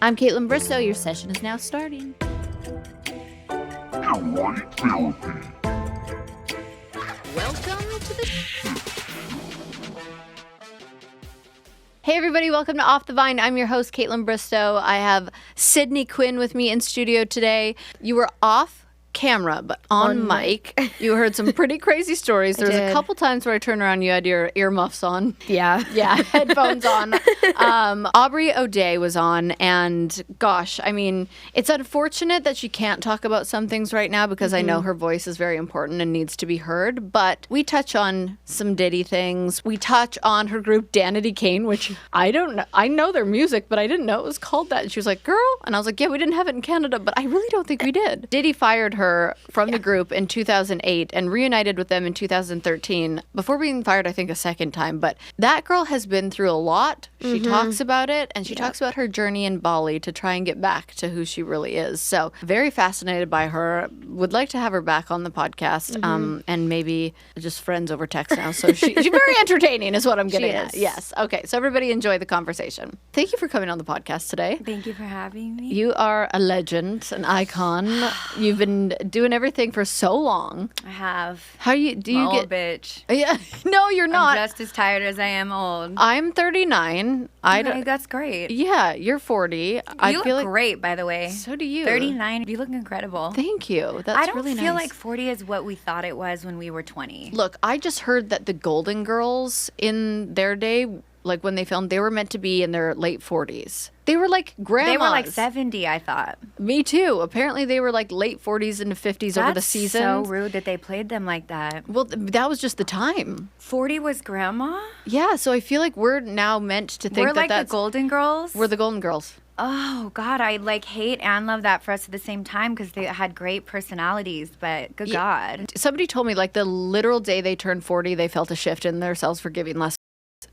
I'm Kaitlyn Bristowe. Your session is now starting. Erotic therapy. Welcome to the Hey everybody, welcome to Off the Vine. I'm your host, Kaitlyn Bristowe. I have Sydney Quinn with me in studio today. You were off camera, but on mic. You heard some pretty crazy stories. There was a couple times where I turned around, you had your earmuffs on. Yeah, headphones on. Aubrey O'Day was on, and gosh, I mean, it's unfortunate that she can't talk about some things right now because I know her voice is very important and needs to be heard, but we touch on some Diddy things. We touch on her group Danity Kane, which I don't know. I know their music, but I didn't know it was called that. And she was like, girl, and I was like, yeah, we didn't have it in Canada, but I really don't think we did. Diddy fired her from the group in 2008 and reunited with them in 2013 before being fired, I think, a second time. But that girl has been through a lot. She talks about it, and she talks about her journey in Bali to try and get back to who she really is. So very fascinated by her. Would like to have her back on the podcast, and maybe just friends over text now. So she's very entertaining is what I'm getting at. Yes. Okay. So everybody enjoy the conversation. Thank you for coming on the podcast today. Thank you for having me. You are a legend, an icon. You've been doing everything for so long. I have. How do you old bitch. Yeah. No, you're not. I'm just as tired as I am old. I'm 39. Okay, that's great. Yeah, you're 40. You look great, by the way. So do you. 39. You look incredible. Thank you. That's really nice. I don't feel like 40 is what we thought it was when we were 20. Look, I just heard that the Golden Girls in their day, like when they filmed, they were meant to be in their late 40s. They were like grandmas. They were like 70, I thought. Me too. Apparently they were like late 40s into 50s over the season. That's so rude that they played them like that. Well, that was just the time. 40 was grandma? Yeah, so I feel like we're now meant to think we're like the Golden Girls? We're the Golden Girls. Oh, God, I like hate and love that for us at the same time because they had great personalities, but good God. Somebody told me like the literal day they turned 40, they felt a shift in themselves for giving less.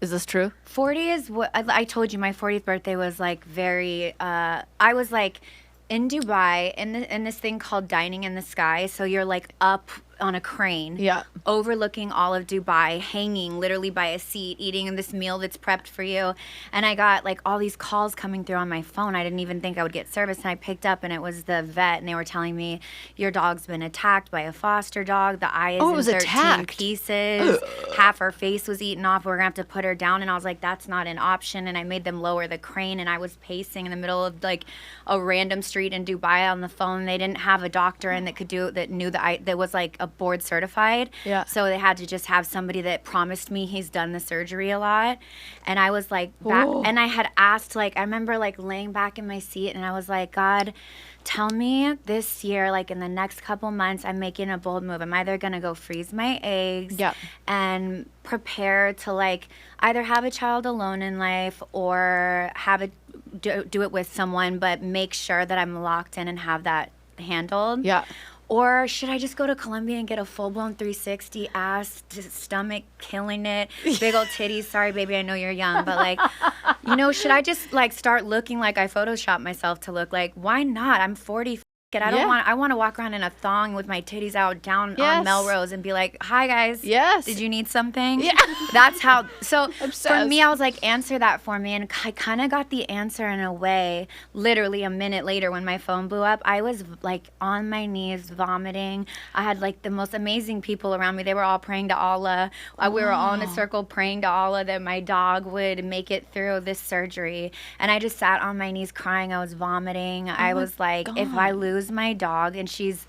Is this true? 40 is what I told you. My 40th birthday was like very. I was like in Dubai in this thing called Dining in the Sky. So you're like up on a crane, overlooking all of Dubai, hanging literally by a seat, eating this meal that's prepped for you. And I got like all these calls coming through on my phone. I didn't even think I would get service. And I picked up, and it was the vet, and they were telling me your dog's been attacked by a foster dog. The eye is in 13 pieces. Half her face was eaten off. We're gonna have to put her down. And I was like, that's not an option. And I made them lower the crane, and I was pacing in the middle of like a random street in Dubai on the phone. They didn't have a doctor in that knew the eye, that was like a board certified. Yeah. So they had to just have somebody that promised me he's done the surgery a lot. And I was like, and I had asked, like, I remember like laying back in my seat, and I was like, God, tell me this year, like in the next couple months, I'm making a bold move. I'm either going to go freeze my eggs and prepare to like either have a child alone in life or have it do it with someone, but make sure that I'm locked in and have that handled. Yeah. Or should I just go to Colombia and get a full-blown 360 ass to stomach, killing it, big old titties? Sorry, baby, I know you're young, but like, should I just like start looking like I Photoshop myself to look like? Why not? I'm 40. I want to walk around in a thong with my titties out down on Melrose and be like, hi guys. Yes. Did you need something? Yeah. That's how. So for me, I was like, answer that for me. And I kind of got the answer in a way. Literally a minute later when my phone blew up, I was like on my knees vomiting. I had like the most amazing people around me. They were all praying to Allah. We were all in a circle praying to Allah that my dog would make it through this surgery. And I just sat on my knees crying. I was vomiting. I was like, if I lose my dog, and she's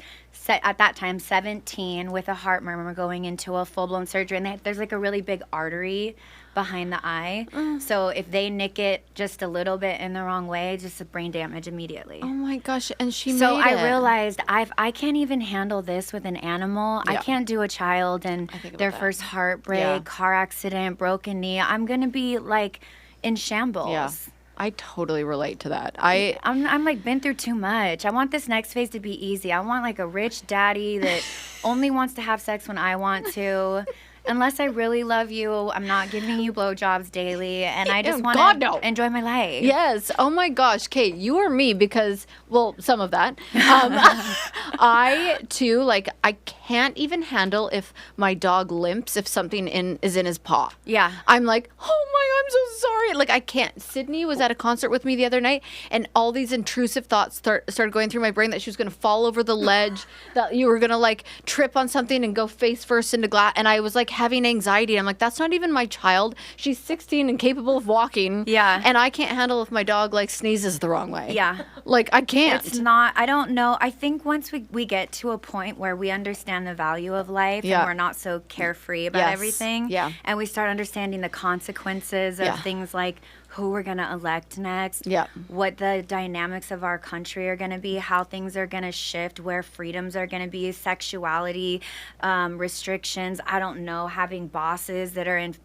at that time 17 with a heart murmur going into a full-blown surgery, and there's like a really big artery behind the eye, so if they nick it just a little bit in the wrong way, just a brain damage immediately. Oh my gosh. And so I realized I can't even handle this with an animal. I can't do a child and their first heartbreak, car accident, broken knee. I'm gonna be like in shambles. I totally relate to that. I'm like been through too much. I want this next phase to be easy. I want like a rich daddy that only wants to have sex when I want to. unless I really love you, I'm not giving you blowjobs daily, and I just want to enjoy my life. Yes. Oh my gosh, Kate, you or me? Because, well, some of that. I too, like, I can't even handle if my dog limps if something is in his paw. Yeah. I'm like, oh my, I'm so sorry. Like, I can't. Sydney was at a concert with me the other night, and all these intrusive thoughts started going through my brain that she was going to fall over the ledge, that you were going to like trip on something and go face first into glass. And I was like having anxiety. I'm like, that's not even my child. She's 16 and capable of walking. Yeah. And I can't handle if my dog like sneezes the wrong way. Yeah. Like, I can't. It's not, I don't know. I think once we get to a point where we understand the value of life and we're not so carefree about everything. Yeah. And we start understanding the consequences of things like who we're going to elect next, what the dynamics of our country are going to be, how things are going to shift, where freedoms are going to be, sexuality, restrictions, I don't know, having bosses that are in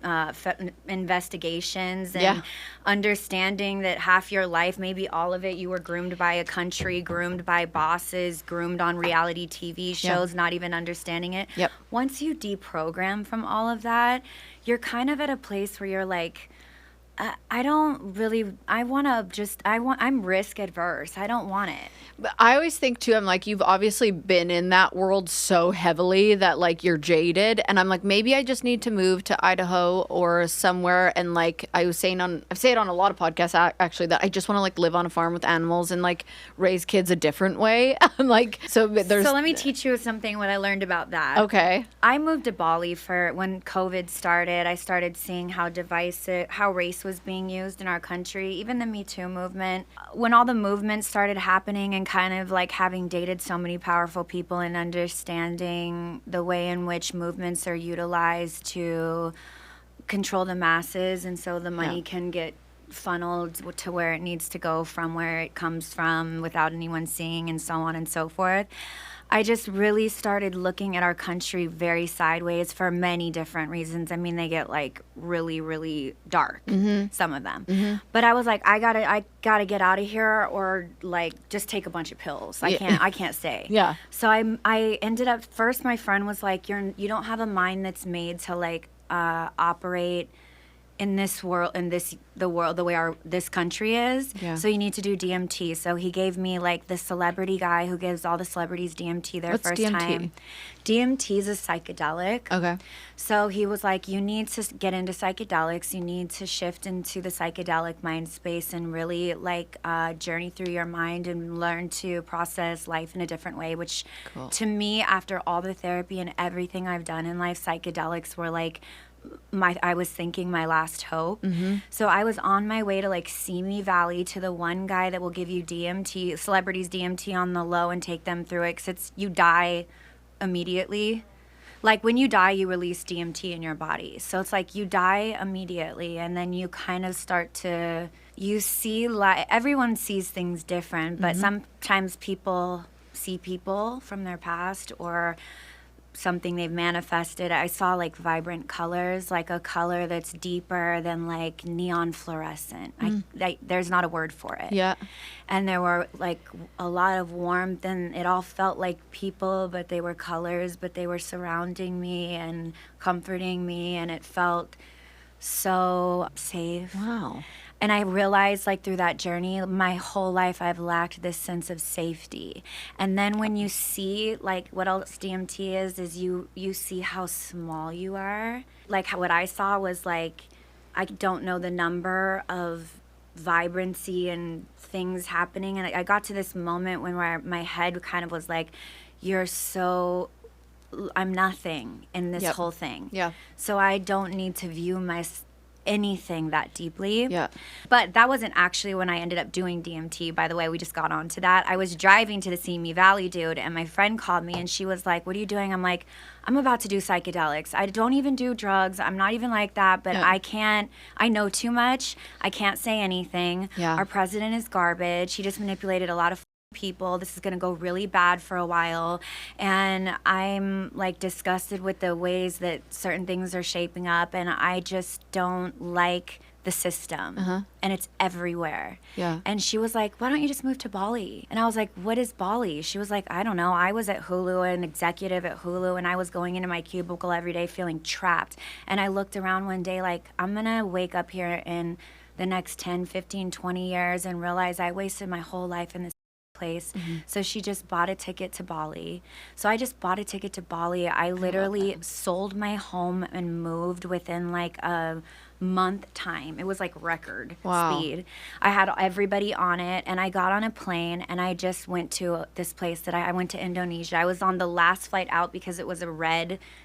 investigations, and understanding that half your life, maybe all of it, you were groomed by a country, groomed by bosses, groomed on reality TV shows, not even understanding it. Once you deprogram from all of that, you're kind of at a place where you're like, I'm risk adverse. I don't want it. But I always think too, I'm like, you've obviously been in that world so heavily that like you're jaded. And I'm like, maybe I just need to move to Idaho or somewhere. And like I was saying I've said it on a lot of podcasts actually, that I just want to like live on a farm with animals and like raise kids a different way. I'm like, so let me teach you something, what I learned about that. Okay. I moved to Bali when COVID started. I started seeing how race was being used in our country, even the Me Too movement. When all the movements started happening, and kind of like having dated so many powerful people and understanding the way in which movements are utilized to control the masses, and so the money can get funneled to where it needs to go from where it comes from without anyone seeing, and so on and so forth. I just really started looking at our country very sideways for many different reasons. I mean, they get like really, really dark, some of them. But I was like, I gotta get out of here, or like just take a bunch of pills. I can't stay. Yeah. So I ended up, first my friend was like, you don't have a mind that's made to like operate in this world, the way this country is. So you need to do DMT. So he gave me like the celebrity guy who gives all the celebrities DMT their first DMT? Time. DMT is a psychedelic. Okay. So he was like, you need to get into psychedelics. You need to shift into the psychedelic mind space and really like journey through your mind and learn to process life in a different way, which to me, after all the therapy and everything I've done in life, psychedelics were like I was thinking my last hope. So I was on my way to like Simi Valley to the one guy that will give you DMT, celebrities DMT on the low, and take them through it, because you die immediately. Like when you die, you release DMT in your body. So it's like you die immediately, and then you kind of start to, you see, everyone sees things different, but sometimes people see people from their past or something they've manifested. I saw like vibrant colors, like a color that's deeper than like neon fluorescent. There's not a word for it. Yeah. And there were like a lot of warmth, and it all felt like people, but they were colors, but they were surrounding me and comforting me, and it felt so safe. Wow. And I realized, like, through that journey, my whole life I've lacked this sense of safety. And then when you see, like, what else DMT is you see how small you are. Like, what I saw was, like, I don't know the number of vibrancy and things happening. And I got to this moment where my head kind of was like, I'm nothing in this whole thing. Yeah. So I don't need to view anything that deeply. Yeah. But that wasn't actually when I ended up doing DMT. By the way, we just got onto that. I was driving to the Simi Valley, dude, and my friend called me and she was like, "What are you doing?" I'm like, "I'm about to do psychedelics. I don't even do drugs. I'm not even like that, but I know too much. I can't say anything. Yeah. Our president is garbage. He just manipulated a lot of people. This is going to go really bad for a while, and I'm like disgusted with the ways that certain things are shaping up, and I just don't like the system, and it's everywhere. Yeah. And she was like, why don't you just move to Bali? And I was like, what is Bali? She was like, I don't know. I was at Hulu, an executive at Hulu, and I was going into my cubicle every day feeling trapped. And I looked around one day like, I'm going to wake up here in the next 10, 15, 20 years and realize I wasted my whole life in this place. So she just bought a ticket to Bali. So I just bought a ticket to Bali. I literally sold my home and moved within like a month time. It was like record speed. I had everybody on it, and I got on a plane, and I just went to this place that I went to Indonesia. I was on the last flight out because it was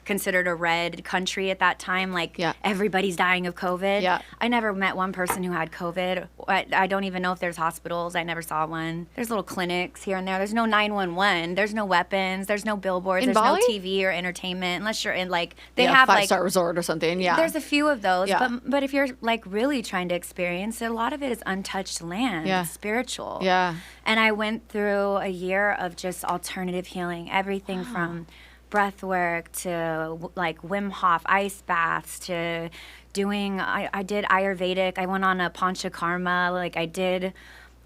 considered a red country at that time. Like everybody's dying of COVID. Yeah. I never met one person who had COVID. I don't even know if there's hospitals. I never saw one. There's little clinics here and there. There's no 911. There's no weapons. There's no billboards. There's no TV or entertainment unless you're in like they have like five-star resort or something. Yeah. There's a few of those, but if you're like really trying to experience it, a lot of it is untouched land. It's spiritual. Yeah. And I went through a year of just alternative healing, everything from breath work to like Wim Hof ice baths to doing I did Ayurvedic. I went on a Panchakarma. Like I did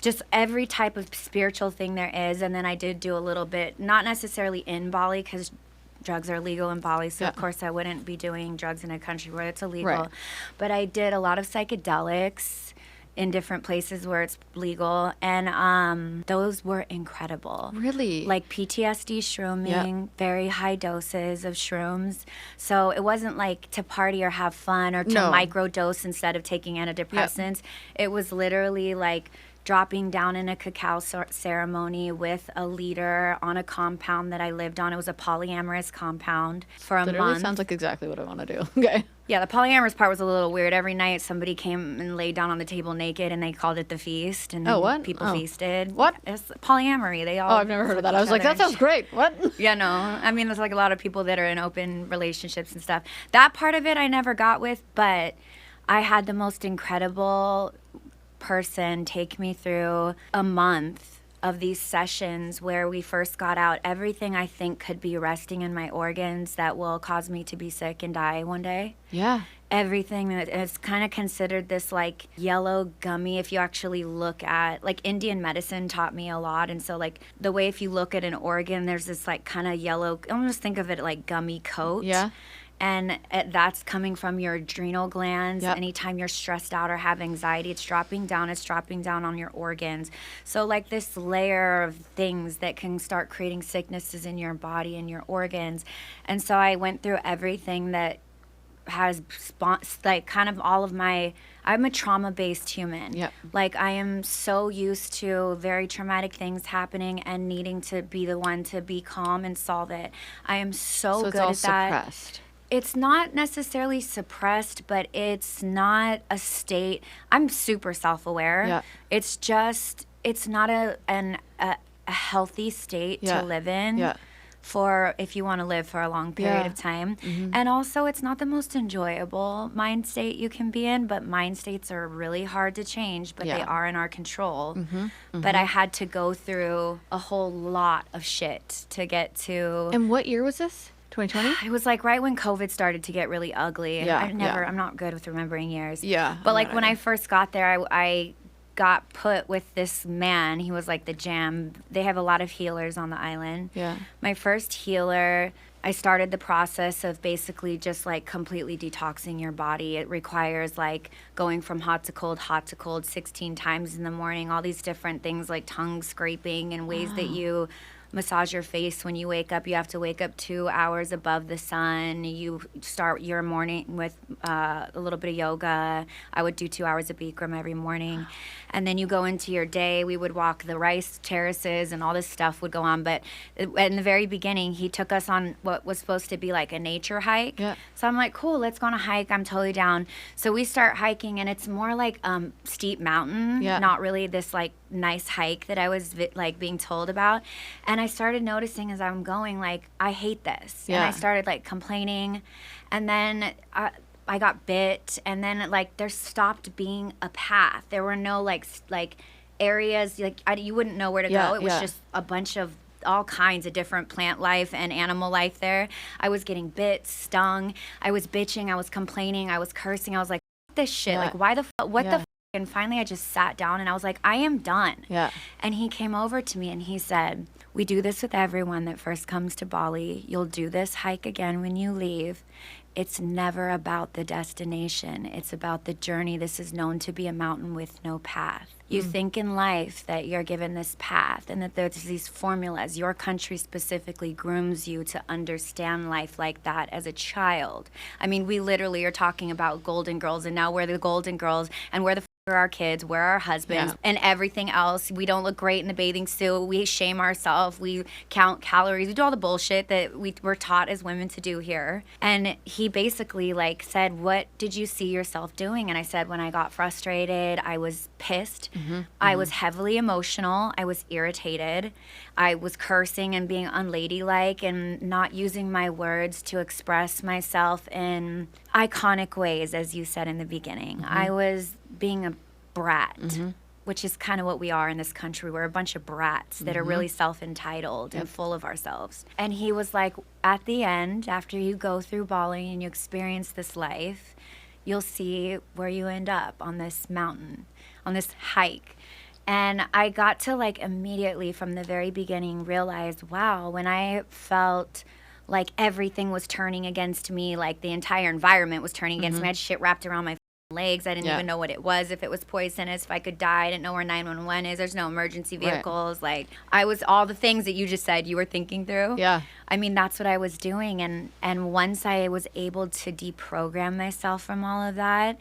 just every type of spiritual thing there is. And then I did do a little bit, not necessarily in Bali because drugs are legal in Bali, so of course I wouldn't be doing drugs in a country where it's illegal. Right. But I did a lot of psychedelics in different places where it's legal, and those were incredible. Really? Like PTSD shrooming, very high doses of shrooms. So it wasn't like to party or have fun or to microdose instead of taking antidepressants. It was literally like dropping down in a cacao ceremony with a leader on a compound that I lived on. It was a polyamorous compound for a Literally month. Sounds like exactly what I want to do. Okay. Yeah, the polyamorous part was a little weird. Every night somebody came and laid down on the table naked, and they called it the feast, and people feasted. What? It's polyamory. They all. Oh, I've never heard of that. I was like, that sounds great. What? Yeah, no. I mean, there's like a lot of people that are in open relationships and stuff. That part of it I never got with, but I had the most incredible person take me through a month of these sessions where we first got out everything I think could be resting in my organs that will cause me to be sick and die one day. Yeah. Everything that is kind of considered this like yellow gummy. If you actually look at like Indian medicine taught me a lot, and so like the way if you look at an organ, there's this like kind of yellow, almost think of it like gummy coat. Yeah. And that's coming from your adrenal glands. Yep. Anytime you're stressed out or have anxiety, it's dropping down on your organs. So like this layer of things that can start creating sicknesses in your body and your organs. And so I went through everything that has like kind of all of my, I'm a trauma-based human. Yep. Like I am so used to very traumatic things happening and needing to be the one to be calm and solve it. I am so good at that. Suppressed. It's not necessarily suppressed, but it's not a state. I'm super self-aware. Yeah. It's just, it's not a healthy state to live in for if you want to live for a long period of time. Mm-hmm. And also, it's not the most enjoyable mind state you can be in, but mind states are really hard to change, but they are in our control. Mm-hmm. Mm-hmm. But I had to go through a whole lot of shit to get to... And what year was this? 2020? It was like right when COVID started to get really ugly. Yeah, I'm not good with remembering years. Yeah. But like when I first got there, I got put with this man. He was like the jam. They have a lot of healers on the island. Yeah. My first healer, I started the process of basically just like completely detoxing your body. It requires like going from hot to cold 16 times in the morning, all these different things like tongue scraping and ways that you massage your face when you wake up. You have to wake up 2 hours above the sun. You start your morning with a little bit of yoga. I would do 2 hours of Bikram every morning. And then you go into your day. We would walk the rice terraces and all this stuff would go on. But in the very beginning, he took us on what was supposed to be like a nature hike. Yeah. So I'm like, cool, let's go on a hike. I'm totally down. So we start hiking, and it's more like steep mountain, not really this like nice hike that I was like being told about. And I started noticing as I'm going, like, I hate this. Yeah. And I started like complaining. And then I got bit, and then like there stopped being a path. There were no like areas, like you wouldn't know where to go. It was just a bunch of all kinds of different plant life and animal life there. I was getting bit, stung. I was bitching. I was complaining. I was cursing. I was like, this shit. Like, why the fuck? What the fuck? And finally, I just sat down and I was like, I am done. Yeah. And he came over to me and he said, we do this with everyone that first comes to Bali. You'll do this hike again when you leave. It's never about the destination. It's about the journey. This is known to be a mountain with no path. You think in life that you're given this path and that there's these formulas. Your country specifically grooms you to understand life like that as a child. I mean, we literally are talking about Golden Girls, and now we're the Golden Girls, and we're the are our kids, we're our husbands, and everything else. We don't look great in the bathing suit. We shame ourselves. We count calories. We do all the bullshit that we're taught as women to do here. And he basically like said, what did you see yourself doing? And I said, when I got frustrated, I was pissed. I was heavily emotional. I was irritated. I was cursing and being unladylike and not using my words to express myself in iconic ways, as you said in the beginning. I was being a brat, which is kind of what we are in this country. We're a bunch of brats that are really self-entitled and full of ourselves. And he was like, at the end, after you go through Bali and you experience this life, you'll see where you end up on this mountain, on this hike. And I got to like immediately from the very beginning realize, wow, when I felt like everything was turning against me, like the entire environment was turning against me, I had shit wrapped around my legs. I didn't even know what it was, if it was poisonous, if I could die. I didn't know where 911 is. There's no emergency vehicles. Like, I was all the things that you just said you were thinking through. Yeah. I mean, that's what I was doing. And once I was able to deprogram myself from all of that,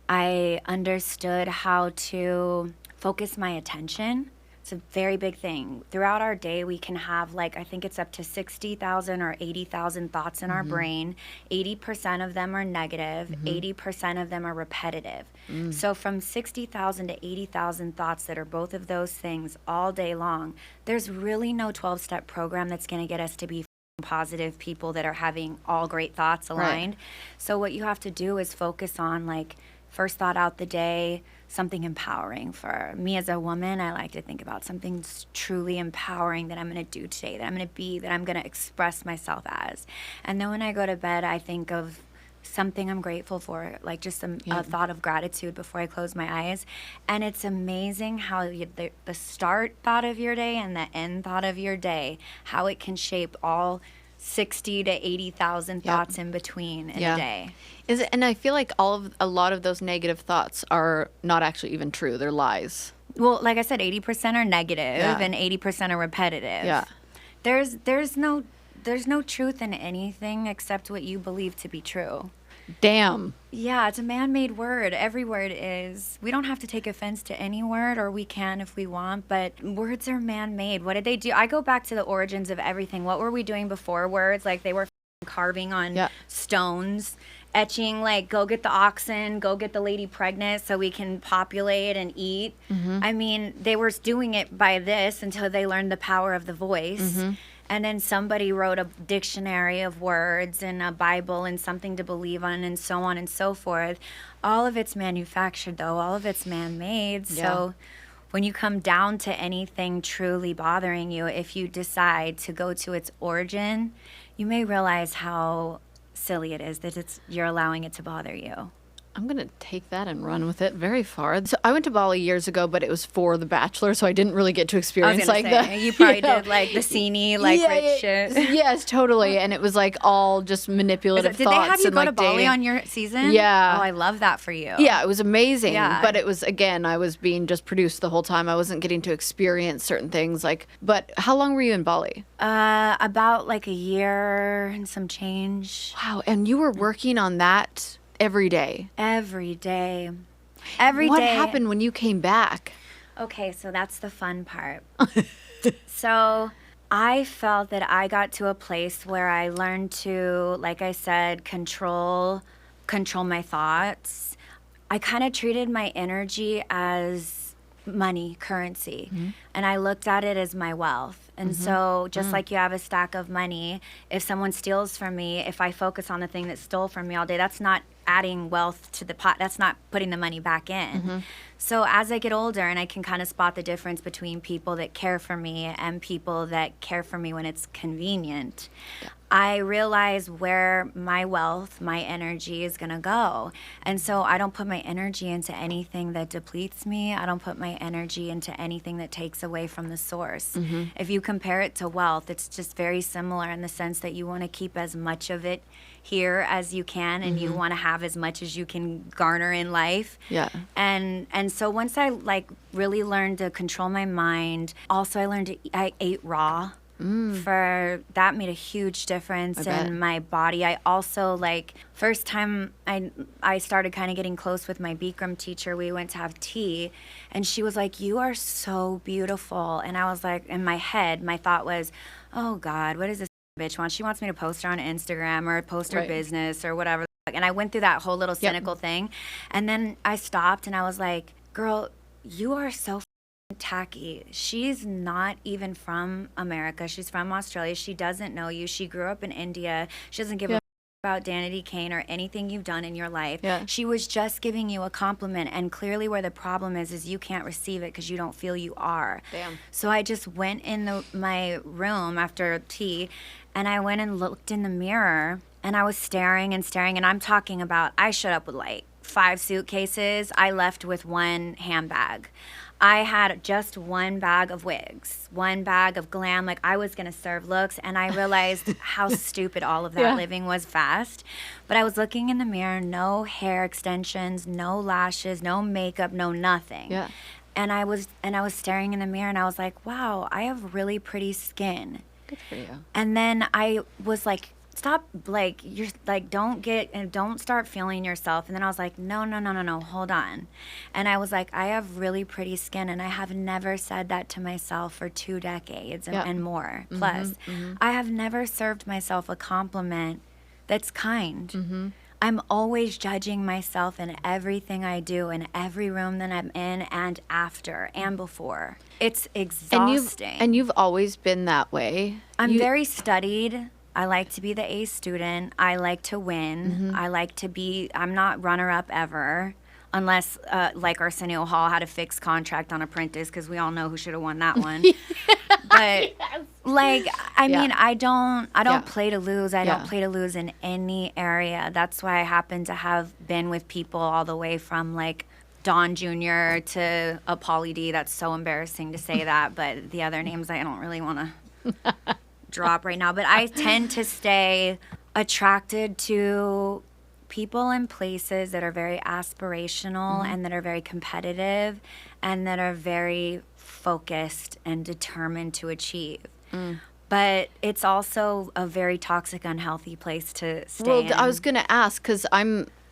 I understood how to focus my attention. It's a very big thing. Throughout our day, we can have like, I think it's up to 60,000 or 80,000 thoughts in our brain. 80% of them are negative. 80% of them are repetitive. So from 60,000 to 80,000 thoughts that are both of those things all day long, there's really no 12-step program that's going to get us to be positive people that are having all great thoughts aligned. So what you have to do is focus on like first thought out the day, something empowering. For me as a woman, I like to think about something truly empowering that I'm going to do today, that I'm going to be, that I'm going to express myself as. And then when I go to bed, I think of something I'm grateful for, like just a thought of gratitude before I close my eyes. And it's amazing how the start thought of your day and the end thought of your day, how it can shape all 60 to 80,000 thoughts in between in a day. And I feel like a lot of those negative thoughts are not actually even true. They're lies. Well, like I said, 80% are negative and 80% are repetitive. Yeah. There's no truth in anything except what you believe to be true. Damn. Yeah, it's a man-made word. Every word is. We don't have to take offense to any word, or we can if we want, but words are man-made. What did they do? I go back to the origins of everything. What were we doing before words? Like, they were carving on stones, etching, like, go get the oxen, go get the lady pregnant so we can populate and eat. I mean, they were doing it by this until they learned the power of the voice. And then somebody wrote a dictionary of words and a Bible and something to believe on and so on and so forth. All of it's manufactured, though. All of it's man-made. So when you come down to anything truly bothering you, if you decide to go to its origin, you may realize how silly it is that you're allowing it to bother you. I'm going to take that and run with it very far. So I went to Bali years ago, but it was for The Bachelor, so I didn't really get to experience like that. You probably did like the sceney, like rich shit. Yes, totally. And it was like all just manipulative thoughts. Did they have you and, go like, to Bali dating. on your season? Yeah. Oh, I love that for you. Yeah, it was amazing. Yeah. But it was, again, I was being just produced the whole time. I wasn't getting to experience certain things. But how long were you in Bali? About like a year and some change. Wow. And you were working on that every day? Every day. What happened when you came back? Okay, so that's the fun part. So I felt that I got to a place where I learned to, like I said, control my thoughts. I kind of treated my energy as money, currency, and I looked at it as my wealth. And so just like you have a stack of money, if someone steals from me, if I focus on the thing that stole from me all day, that's not adding wealth to the pot. That's not putting the money back in. So as I get older and I can kind of spot the difference between people that care for me and people that care for me when it's convenient, I realize where my wealth, my energy is going to go. And so I don't put my energy into anything that depletes me. I don't put my energy into anything that takes away from the source. If you compare it to wealth, it's just very similar in the sense that you want to keep as much of it here as you can, and you want to have as much as you can garner in life. And so once I really learned to control my mind, also I ate raw. For that made a huge difference in my body. I also first time I started kind of getting close with my Bikram teacher, we went to have tea, and she was like, "You are so beautiful." And I was like, in my head, my thought was, "Oh God, what is this bitch want? She wants me to post her on Instagram or post her business or whatever." And I went through that whole little cynical thing, and then I stopped and I was like, "Girl, you are so tacky. She's not even from America. She's from Australia. She doesn't know you. She grew up in India. She doesn't give a about Danity Kane or anything you've done in your life. She was just giving you a compliment, and clearly where the problem is you can't receive it because you don't feel you are." So I just went in my room after tea, and I went and looked in the mirror, and I was staring and staring, and I'm talking about I showed up with 5 suitcases. I left with 1 handbag. I had just 1 bag of wigs, 1 bag of glam. I was going to serve looks, and I realized how stupid all of that living was fast. But I was looking in the mirror, no hair extensions, no lashes, no makeup, no nothing. And I was staring in the mirror, and I was like, wow, I have really pretty skin. Good for you. And then I was like, stop, you're don't start feeling yourself. And then I was like, no, hold on. And I was like, I have really pretty skin, and I have never said that to myself for 2 decades and more. Plus, I have never served myself a compliment that's kind. I'm always judging myself in everything I do, in every room that I'm in, and after and before. It's exhausting. And you've always been that way. I'm very studied. I like to be the A student. I like to win. I like to I'm not runner-up ever, unless Arsenio Hall had a fixed contract on Apprentice, because we all know who should have won that one. But I mean, I don't play to lose. I don't play to lose in any area. That's why I happen to have been with people all the way from Don Jr. to a Pauly D. That's so embarrassing to say that, but the other names I don't really want to drop right now. But I tend to stay attracted to people and places that are very aspirational and that are very competitive and that are very focused and determined to achieve. But it's also a very toxic, unhealthy place to stay in. I was going to ask, because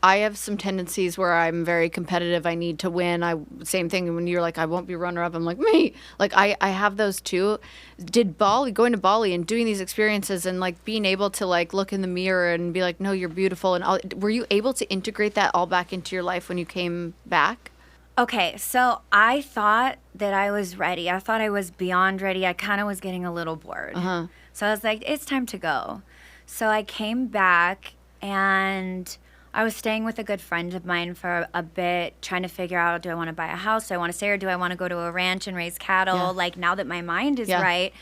I have some tendencies where I'm very competitive. I need to win. Same thing when you're like, I won't be runner-up. I'm like, me. I have those too. Going to Bali and doing these experiences and being able to look in the mirror and be like, no, you're beautiful. And were you able to integrate that all back into your life when you came back? Okay, so I thought that I was ready. I thought I was beyond ready. I kind of was getting a little bored. So I was like, it's time to go. So I came back, and I was staying with a good friend of mine for a bit, trying to figure out, do I want to buy a house? Do I want to stay, or do I want to go to a ranch and raise cattle? Now that my mind is right.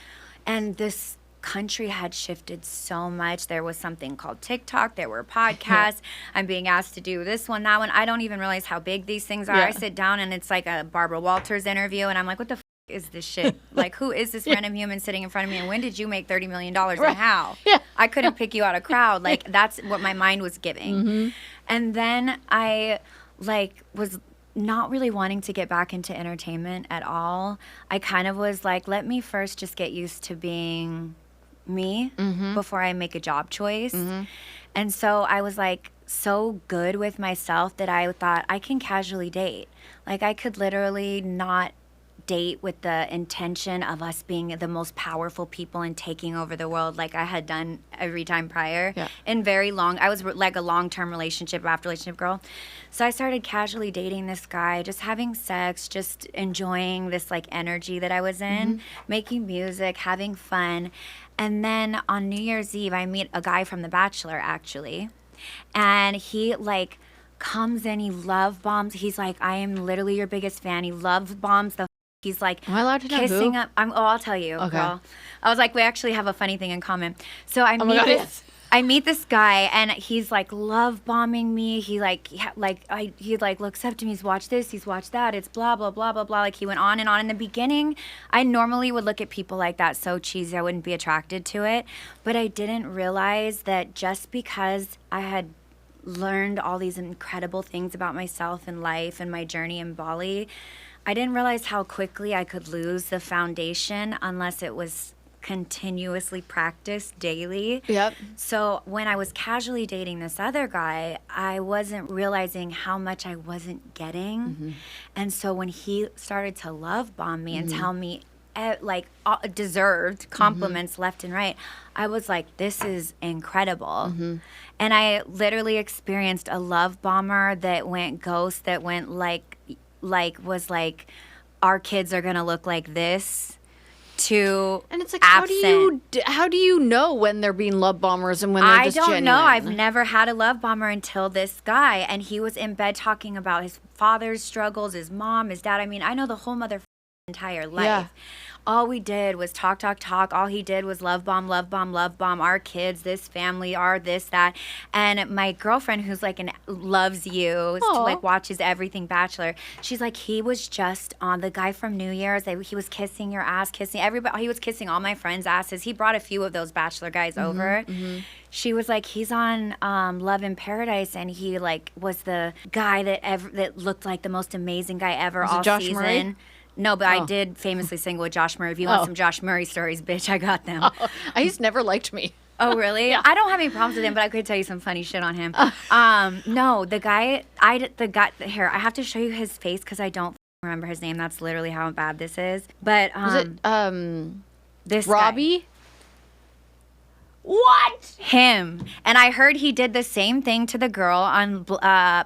And this country had shifted so much. There was something called TikTok. There were podcasts. I'm being asked to do this one, that one. I don't even realize how big these things are. I sit down, and it's like a Barbara Walters interview, and I'm like, what the f*** is this shit? Who is this random human sitting in front of me, and when did you make $30 million and how? I couldn't pick you out of crowd. That's what my mind was giving. And then I was not really wanting to get back into entertainment at all. I kind of was like, let me first just get used to being me before I make a job choice. And so I was so good with myself that I thought I can casually date. I could literally not date with the intention of us being the most powerful people and taking over the world like I had done every time prior. And I was a long-term relationship after relationship girl. So I started casually dating this guy, just having sex, just enjoying this energy that I was in, making music, having fun. And then on New Year's Eve, I meet a guy from The Bachelor, actually. And he comes in, he love bombs. He's like, I am literally your biggest fan. He love bombs the. He's like, am I allowed to know kissing who? up. I'll tell you, okay. Girl. I was like, we actually have a funny thing in common. So I meet this guy, and he's like love bombing me. He he looks up to me. He's watched this, he's watched that. It's blah blah blah blah blah. Like he went on and on. In the beginning, I normally would look at people like that so cheesy, I wouldn't be attracted to it. But I didn't realize that just because I had learned all these incredible things about myself and life and my journey in Bali, I didn't realize how quickly I could lose the foundation unless it was continuously practiced daily. Yep. So when I was casually dating this other guy, I wasn't realizing how much I wasn't getting. Mm-hmm. And so when he started to love bomb me and tell me deserved compliments left and right, I was like, this is incredible. Mm-hmm. And I literally experienced a love bomber that went ghost, that went was like, our kids are gonna look like this, to and it's like absent. how do you know when they're being love bombers and when they're just genuine? I don't know. I've never had a love bomber until this guy, and he was in bed talking about his father's struggles, his mom, his dad. I mean, I know the whole entire life. Yeah. All we did was talk. All he did was love bomb our kids, this family, this, that. And my girlfriend, who's like loves you, like watches everything Bachelor, she's like, he was just on the guy from New Year's. He was kissing your ass, kissing everybody. He was kissing all my friends' asses. He brought a few of those Bachelor guys over. Mm-hmm. She was like, he's on Love in Paradise, and he like was the guy that looked like the most amazing guy ever all Josh season. Murray? No, but I did famously sing with Josh Murray. If you want some Josh Murray stories, bitch, I got them. He's never liked me. Oh, really? Yeah. I don't have any problems with him, but I could tell you some funny shit on him. No, the guy, here, I have to show you his face because I don't remember his name. That's literally how bad this is. But, was it, this Robbie? Guy. What? Him. And I heard he did the same thing to the girl on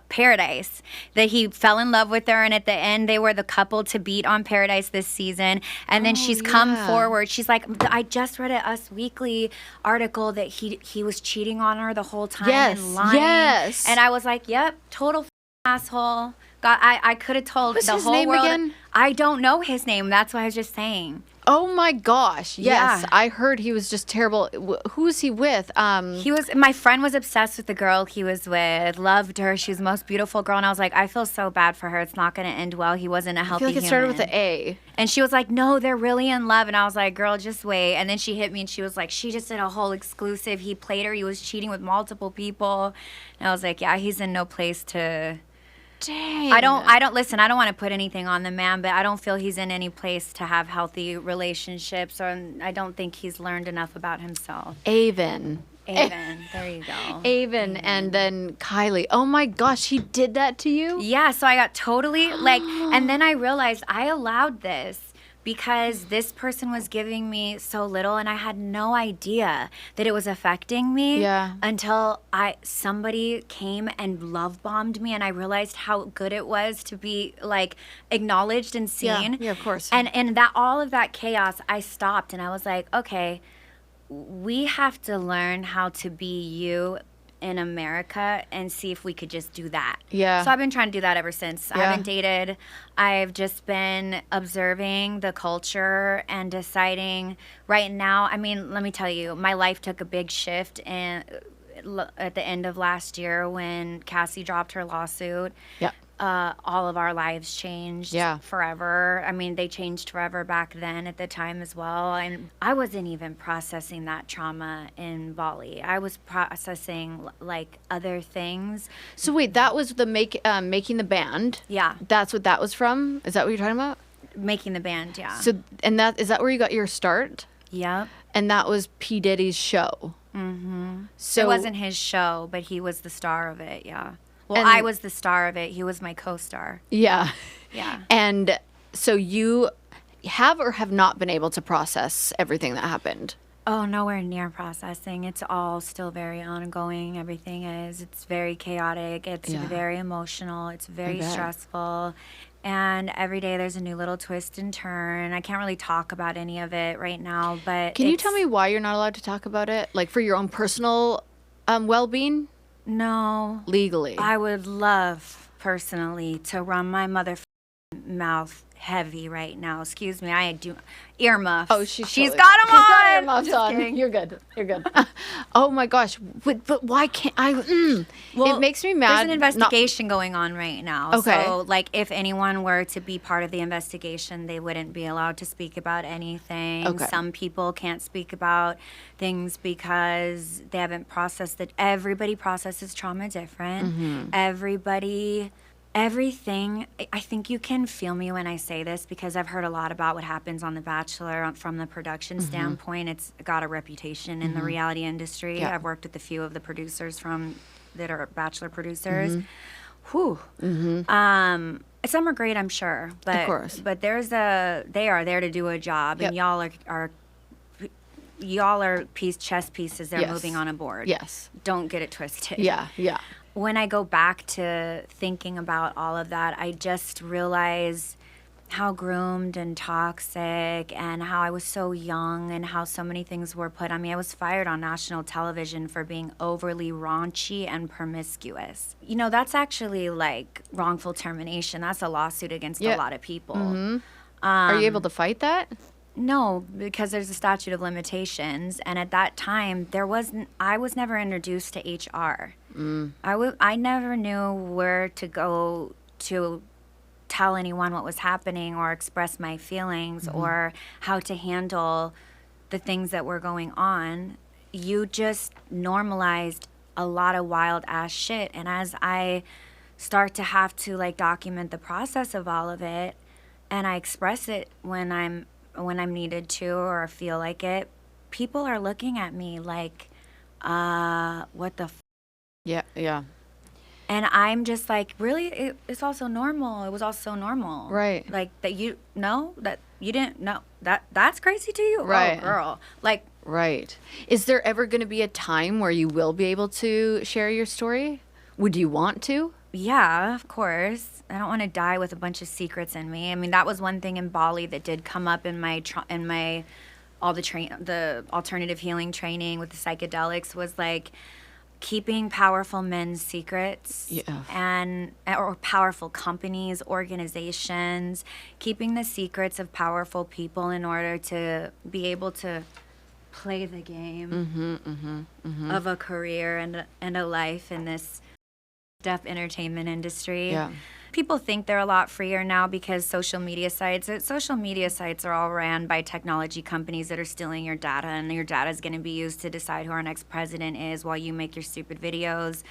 Paradise, that he fell in love with her, and at the end they were the couple to beat on Paradise this season. And then she's come forward. She's like, I just read an Us Weekly article that he was cheating on her the whole time and lying. Yes. And I was like, yep, total asshole. God, I could have told What's the his whole name world. again? I don't know his name. That's what I was just saying. Oh my gosh! Yes, Yeah. I heard he was just terrible. Who was he with? My friend was obsessed with the girl he was with. Loved her. She was the most beautiful girl, and I was like, I feel so bad for her. It's not going to end well. He wasn't a healthy I feel like it started with an A. And she was like, no, they're really in love. And I was like, girl, just wait. And then she hit me, and she was like, she just did a whole exclusive. He played her. He was cheating with multiple people. And I was like, yeah, he's in no place to. Dang. I don't listen. I don't want to put anything on the man, but I don't feel he's in any place to have healthy relationships, or I don't think he's learned enough about himself. Aven. There you go. Aven, and then Kylie. Oh my gosh, he did that to you? Yeah, so I got totally and then I realized I allowed this because this person was giving me so little, and I had no idea that it was affecting me until somebody came and love bombed me, and I realized how good it was to be like acknowledged and seen. Yeah, of course. And that all of that chaos, I stopped and I was like, okay, we have to learn how to be you in America and see if we could just do that. Yeah. So I've been trying to do that ever since. I haven't dated. I've just been observing the culture and deciding right now. I mean, let me tell you, my life took a big shift at the end of last year when Cassie dropped her lawsuit. Yeah. All of our lives changed forever. I mean, they changed forever back then at the time as well. And I wasn't even processing that trauma in Bali. I was processing like other things. So wait, that was the making the band. Yeah. That's what that was from? Is that what you're talking about? Making the band, yeah. So, and is that where you got your start? Yep. And that was P. Diddy's show. Mm-hmm. So it wasn't his show, but he was the star of it, yeah. Well, I was the star of it. He was my co-star. Yeah. Yeah. And so you have or have not been able to process everything that happened? Oh, nowhere near processing. It's all still very ongoing. Everything is. It's very chaotic. It's very emotional. It's very stressful. And every day there's a new little twist and turn. I can't really talk about any of it right now, but Can you tell me why you're not allowed to talk about it? Like for your own personal well-being? No. Legally. I would love, personally, to run my mouth heavy right now. Excuse me, I do earmuffs. Oh, she's totally, got them on. She's got earmuffs Just on. kidding. You're good. You're good. Oh my gosh, but why can't I? Well, it makes me mad. There's an investigation going on right now. Okay. So, like, if anyone were to be part of the investigation, they wouldn't be allowed to speak about anything. Okay. Some people can't speak about things because they haven't processed it. Everybody processes trauma different. Everything, I think you can feel me when I say this because I've heard a lot about what happens on The Bachelor from the production standpoint. It's got a reputation in the reality industry. Yeah. I've worked with a few of the producers that are Bachelor producers. Whew. Some are great, I'm sure. But, of course. But they are there to do a job, and y'all are chess pieces they're moving on a board. Yes. Don't get it twisted. Yeah. When I go back to thinking about all of that, I just realize how groomed and toxic and how I was so young and how so many things were put on me. I was fired on national television for being overly raunchy and promiscuous. You know, that's actually like wrongful termination. That's a lawsuit against a lot of people. Are you able to fight that? No, because there's a statute of limitations, and at that time I was never introduced to HR. I never knew where to go to tell anyone what was happening or express my feelings or how to handle the things that were going on. You just normalized a lot of wild ass shit, and as I start to have to like document the process of all of it, and I express it when I'm needed to or feel like it, people are looking at me like, what the Yeah. And I'm just like, really? It's also normal. It was also normal. Right. Like, that you didn't know. That's crazy to you? Right. Oh, girl. Like. Right. Is there ever going to be a time where you will be able to share your story? Would you want to? Yeah, of course. I don't want to die with a bunch of secrets in me. I mean, that was one thing in Bali that did come up in the alternative healing training with the psychedelics was like keeping powerful men's secrets or powerful companies, organizations, keeping the secrets of powerful people in order to be able to play the game of a career and a life in this deaf entertainment industry. Yeah. People think they're a lot freer now because social media sites are all ran by technology companies that are stealing your data, and your data is going to be used to decide who our next president is while you make your stupid videos.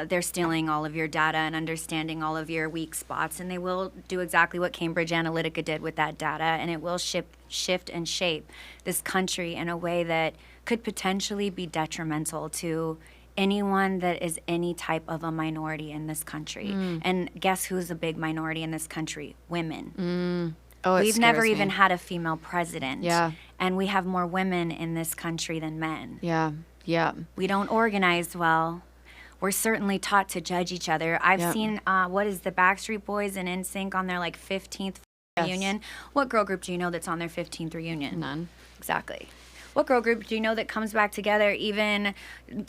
They're stealing all of your data and understanding all of your weak spots, and they will do exactly what Cambridge Analytica did with that data, and it will shift and shape this country in a way that could potentially be detrimental to anyone that is any type of a minority in this country. And guess who's a big minority in this country? Women. We've never even had a female president. Yeah. And we have more women in this country than men. Yeah. We don't organize well. We're certainly taught to judge each other. I've seen, what is the Backstreet Boys and NSYNC on their like 15th reunion? What girl group do you know that's on their 15th reunion? None. Exactly. What girl group do you know that comes back together even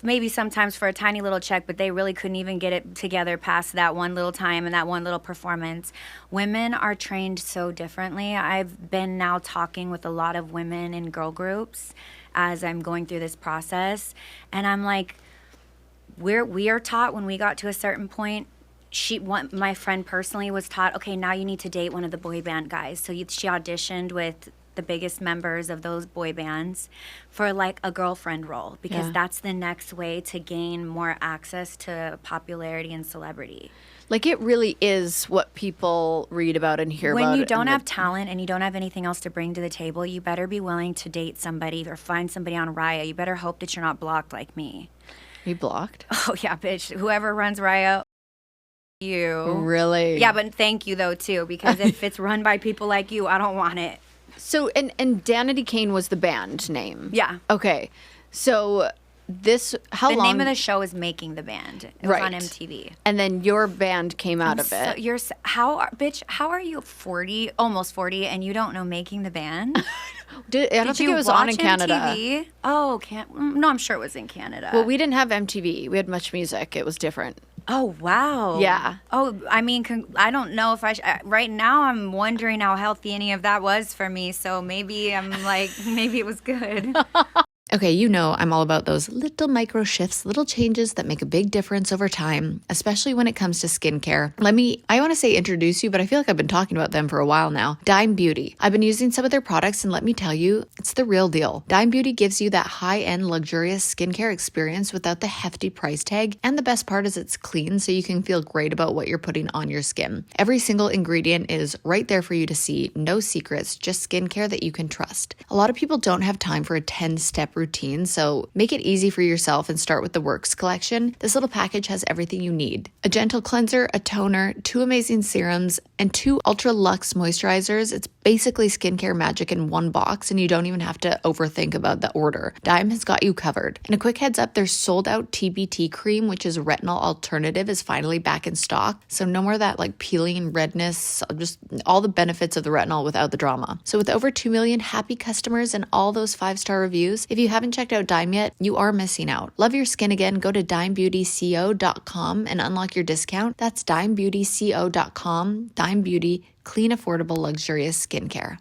maybe sometimes for a tiny little check, but they really couldn't even get it together past that one little time and that one little performance? Women are trained so differently. I've been now talking with a lot of women in girl groups as I'm going through this process, and I'm like, we are taught when we got to a certain point. My friend personally was taught, okay, now you need to date one of the boy band guys. So she auditioned with the biggest members of those boy bands for like a girlfriend role because that's the next way to gain more access to popularity and celebrity. Like, it really is what people read about and hear about. When you don't have talent and you don't have anything else to bring to the table, you better be willing to date somebody or find somebody on Raya. You better hope that you're not blocked like me. Are you blocked? Oh yeah, bitch. Whoever runs Raya, you. Really? Yeah, but thank you though too, because if it's run by people like you, I don't want it. So, and Danity Kane was the band name? Yeah. Okay. So, how long? The name of the show is Making the Band. It was on MTV. And then your band came out of it. How are you 40, almost 40, and you don't know Making the Band? I don't think it was on in Canada. MTV? Oh, no, I'm sure it was in Canada. Well, we didn't have MTV. We had Much Music. It was different. Oh, wow. Yeah. Oh, I mean, I don't know if right now I'm wondering how healthy any of that was for me. So maybe maybe it was good. Okay, I'm all about those little micro shifts, little changes that make a big difference over time, especially when it comes to skincare. I want to say introduce you, but I feel like I've been talking about them for a while now. Dime Beauty. I've been using some of their products, and let me tell you, it's the real deal. Dime Beauty gives you that high-end, luxurious skincare experience without the hefty price tag, and the best part is it's clean, so you can feel great about what you're putting on your skin. Every single ingredient is right there for you to see. No secrets, just skincare that you can trust. A lot of people don't have time for a 10-step routine, so make it easy for yourself and start with the Works collection. This little package has everything you need. A gentle cleanser, a toner, 2 amazing serums, and 2 ultra luxe moisturizers. It's basically skincare magic in one box, and you don't even have to overthink about the order. Dime has got you covered. And a quick heads up, their sold out TBT cream, which is retinol alternative, is finally back in stock. So no more that peeling redness, just all the benefits of the retinol without the drama. So with over 2 million happy customers and all those 5-star reviews, if you haven't checked out Dime yet, you are missing out. Love your skin again? Go to dimebeautyco.com and unlock your discount. That's dimebeautyco.com. Dime Beauty, clean, affordable, luxurious skincare.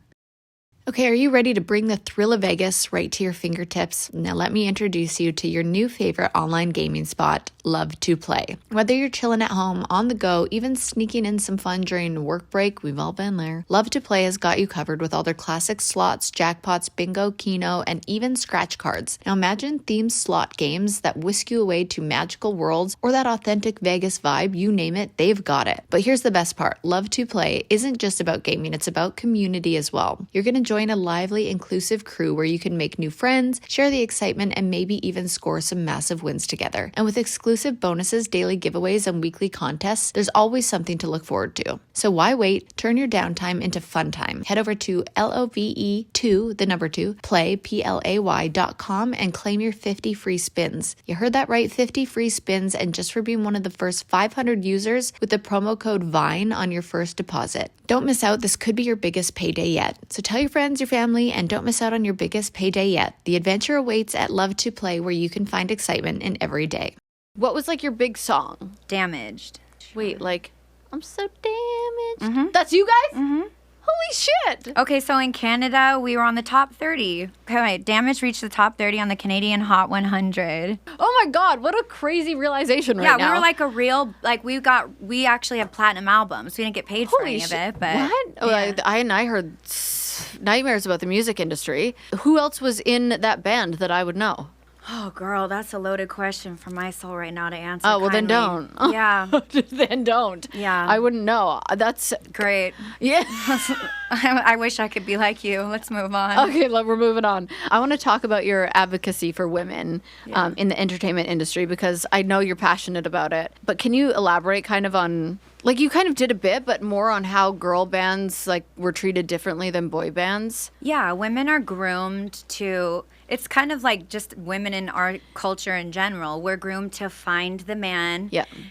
Okay, are you ready to bring the thrill of Vegas right to your fingertips? Now let me introduce you to your new favorite online gaming spot, Love to Play. Whether you're chilling at home, on the go, even sneaking in some fun during work break, we've all been there. Love to Play has got you covered with all their classic slots, jackpots, bingo, keno, and even scratch cards. Now imagine themed slot games that whisk you away to magical worlds or that authentic Vegas vibe, you name it, they've got it. But here's the best part. Love to Play isn't just about gaming, it's about community as well. You're going to join a lively, inclusive crew where you can make new friends, share the excitement, and maybe even score some massive wins together. And with exclusive bonuses, daily giveaways, and weekly contests, there's always something to look forward to. So why wait? Turn your downtime into fun time. Head over to LOVE2, play, PLAY.com and claim your 50 free spins. You heard that right, 50 free spins, and just for being one of the first 500 users with the promo code VINE on your first deposit. Don't miss out. This could be your biggest payday yet. So tell your friends, your family, and don't miss out on your biggest payday yet. The adventure awaits at Love to Play, where you can find excitement in every day. What was your big song? Damaged. Wait, I'm so damaged. Mm-hmm. That's you guys? Mm-hmm. Holy shit. Okay, so in Canada, we were on the top 30. Okay, Damaged reached the top 30 on the Canadian Hot 100. Oh my God, what a crazy realization now. Yeah, we were we actually have platinum albums. We didn't get paid for any of it, but. What? Yeah. I heard nightmares about the music industry. Who else was in that band that I would know? Oh, girl, that's a loaded question for my soul right now to answer. Oh, well, kindly. then don't. Yeah. Then don't. Yeah. I wouldn't know. That's great. Yeah. I wish I could be like you. Let's move on. Okay, we're moving on. I want to talk about your advocacy for women in the entertainment industry, because I know you're passionate about it. But can you elaborate kind of on, you kind of did a bit, but more on how girl bands were treated differently than boy bands? Yeah, women are groomed to... It's kind of just women in our culture in general. We're groomed to find the man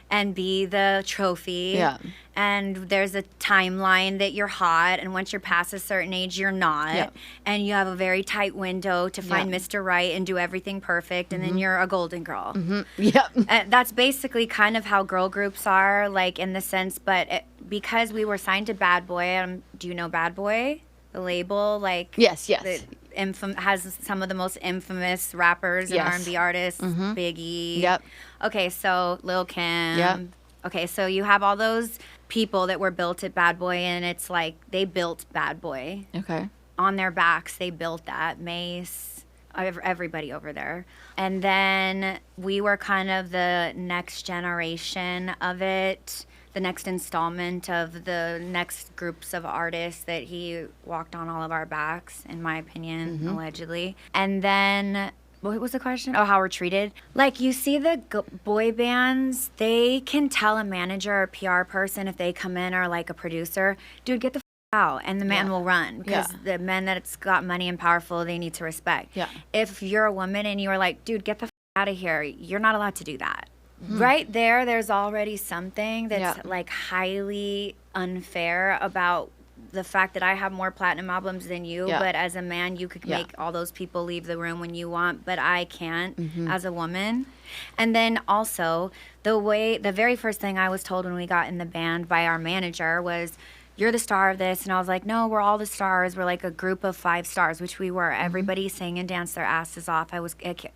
and be the trophy. Yeah. And there's a timeline that you're hot, and once you're past a certain age, you're not. Yeah. And you have a very tight window to find Mr. Right and do everything perfect, and then you're a golden girl. Mm-hmm. Yeah. That's basically kind of how girl groups are, in the sense, but because we were signed to Bad Boy, do you know Bad Boy? The label, Yes. Has some of the most infamous rappers and R&B artists, Biggie. Yep. Okay, so Lil' Kim. Yep. Okay, so you have all those people that were built at Bad Boy, and it's they built Bad Boy. Okay. On their backs, they built that. Mace, everybody over there. And then we were kind of the next generation of it. The next installment of the next groups of artists that he walked on all of our backs, in my opinion, allegedly. And then, what was the question? Oh, how we're treated. You see the boy bands, they can tell a manager or PR person if they come in, or a producer, dude, get the out, and the man will run, because the men that's got money and powerful, they need to respect. Yeah. If you're a woman and you are dude, get the out of here. You're not allowed to do that. Right there's already something that's like highly unfair about the fact that I have more platinum albums than you, but as a man, you could make all those people leave the room when you want, but I can't as a woman. And then also, the very first thing I was told when we got in the band by our manager was, you're the star of this. And I was like, no, we're all the stars. We're like a group of 5 stars, which we were. Everybody sang and danced their asses off.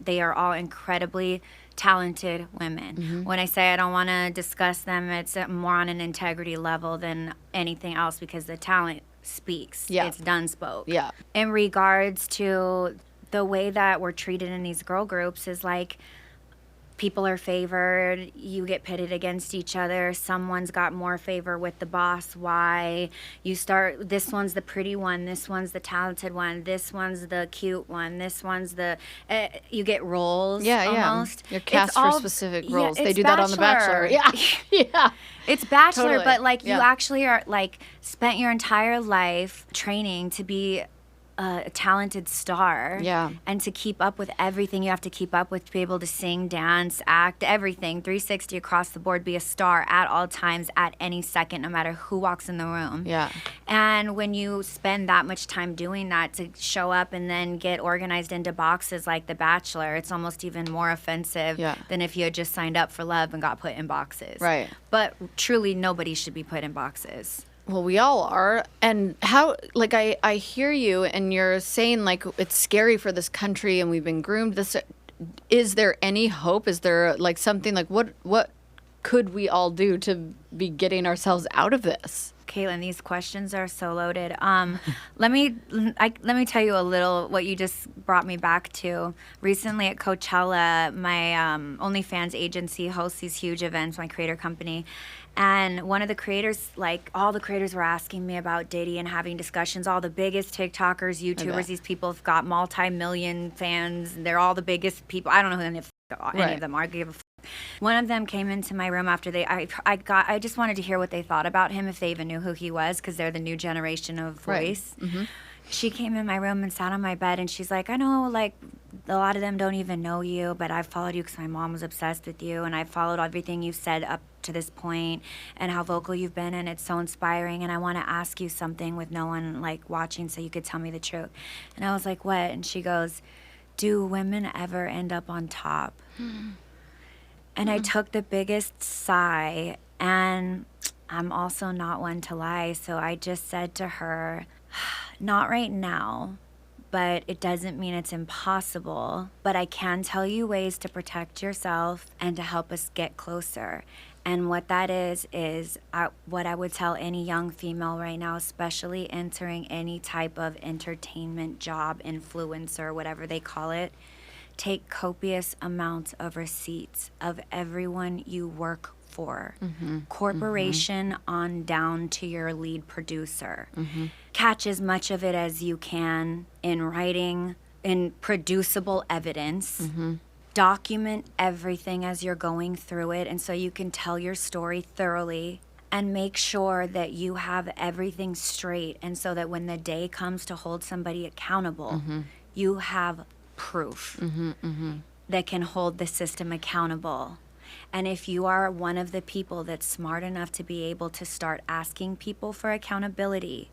They are all incredibly talented women. When I say I don't want to discuss them, it's more on an integrity level than anything else, because the talent speaks. It's done spoke. In regards to the way that we're treated in these girl groups is like, people are favored, you get pitted against each other, someone's got more favor with the boss, why? You start, this one's the pretty one, this one's the talented one, this one's the cute one, this one's the, you get roles almost. You're cast for specific roles. They do that on The Bachelor. Yeah. It's Bachelor, Totally. but like you actually are like spent your entire life training to be a talented star, and to keep up with everything you have to keep up with, to be able to sing, dance, act, everything, 360 across the board, be a star at all times, at any second, no matter who walks in the room. And when you spend that much time doing that, to show up and then get organized into boxes like The Bachelor, it's almost even more offensive than if you had just signed up for love and got put in boxes. But truly, nobody should be put in boxes. Well, we all are. And how, like, I hear you, and you're saying, like, it's scary for this country and we've been groomed. Is there any hope? Is there, like, something, like, what could we all do to be getting ourselves out of this? Kaitlyn, these questions are so loaded. Let me tell you a little what you just brought me back to. Recently at Coachella, my OnlyFans agency hosts these huge events, my creator company. And one of the creators, like all the creators were asking me about Diddy and having discussions. All the biggest TikTokers, YouTubers, these people have got multi-million fans. They're all the biggest people. I don't know who any of them are. I give a f- One of them came into my room after I just wanted to hear what they thought about him, if they even knew who he was, because they're the new generation of voice. She came in my room and sat on my bed, and she's like, I know, like, a lot of them don't even know you, but I've followed you because my mom was obsessed with you, and I've followed everything you've said up to this point and how vocal you've been, and it's so inspiring, and I want to ask you something with no one, like, watching, so you could tell me the truth. And I was like, what? And she goes, do women ever end up on top? And I took the biggest sigh, and I'm also not one to lie, so I just said to her, not right now, but it doesn't mean it's impossible. But I can tell you ways to protect yourself and to help us get closer. And what that is what I would tell any young female right now, especially entering any type of entertainment job, influencer, whatever they call it. Take copious amounts of receipts of everyone you work for, corporation on down to your lead producer. Catch as much of it as you can in writing, in producible evidence. Document everything as you're going through it, and so you can tell your story thoroughly, and make sure that you have everything straight, and so that when the day comes to hold somebody accountable, you have proof that can hold the system accountable. And if you are one of the people that's smart enough to be able to start asking people for accountability,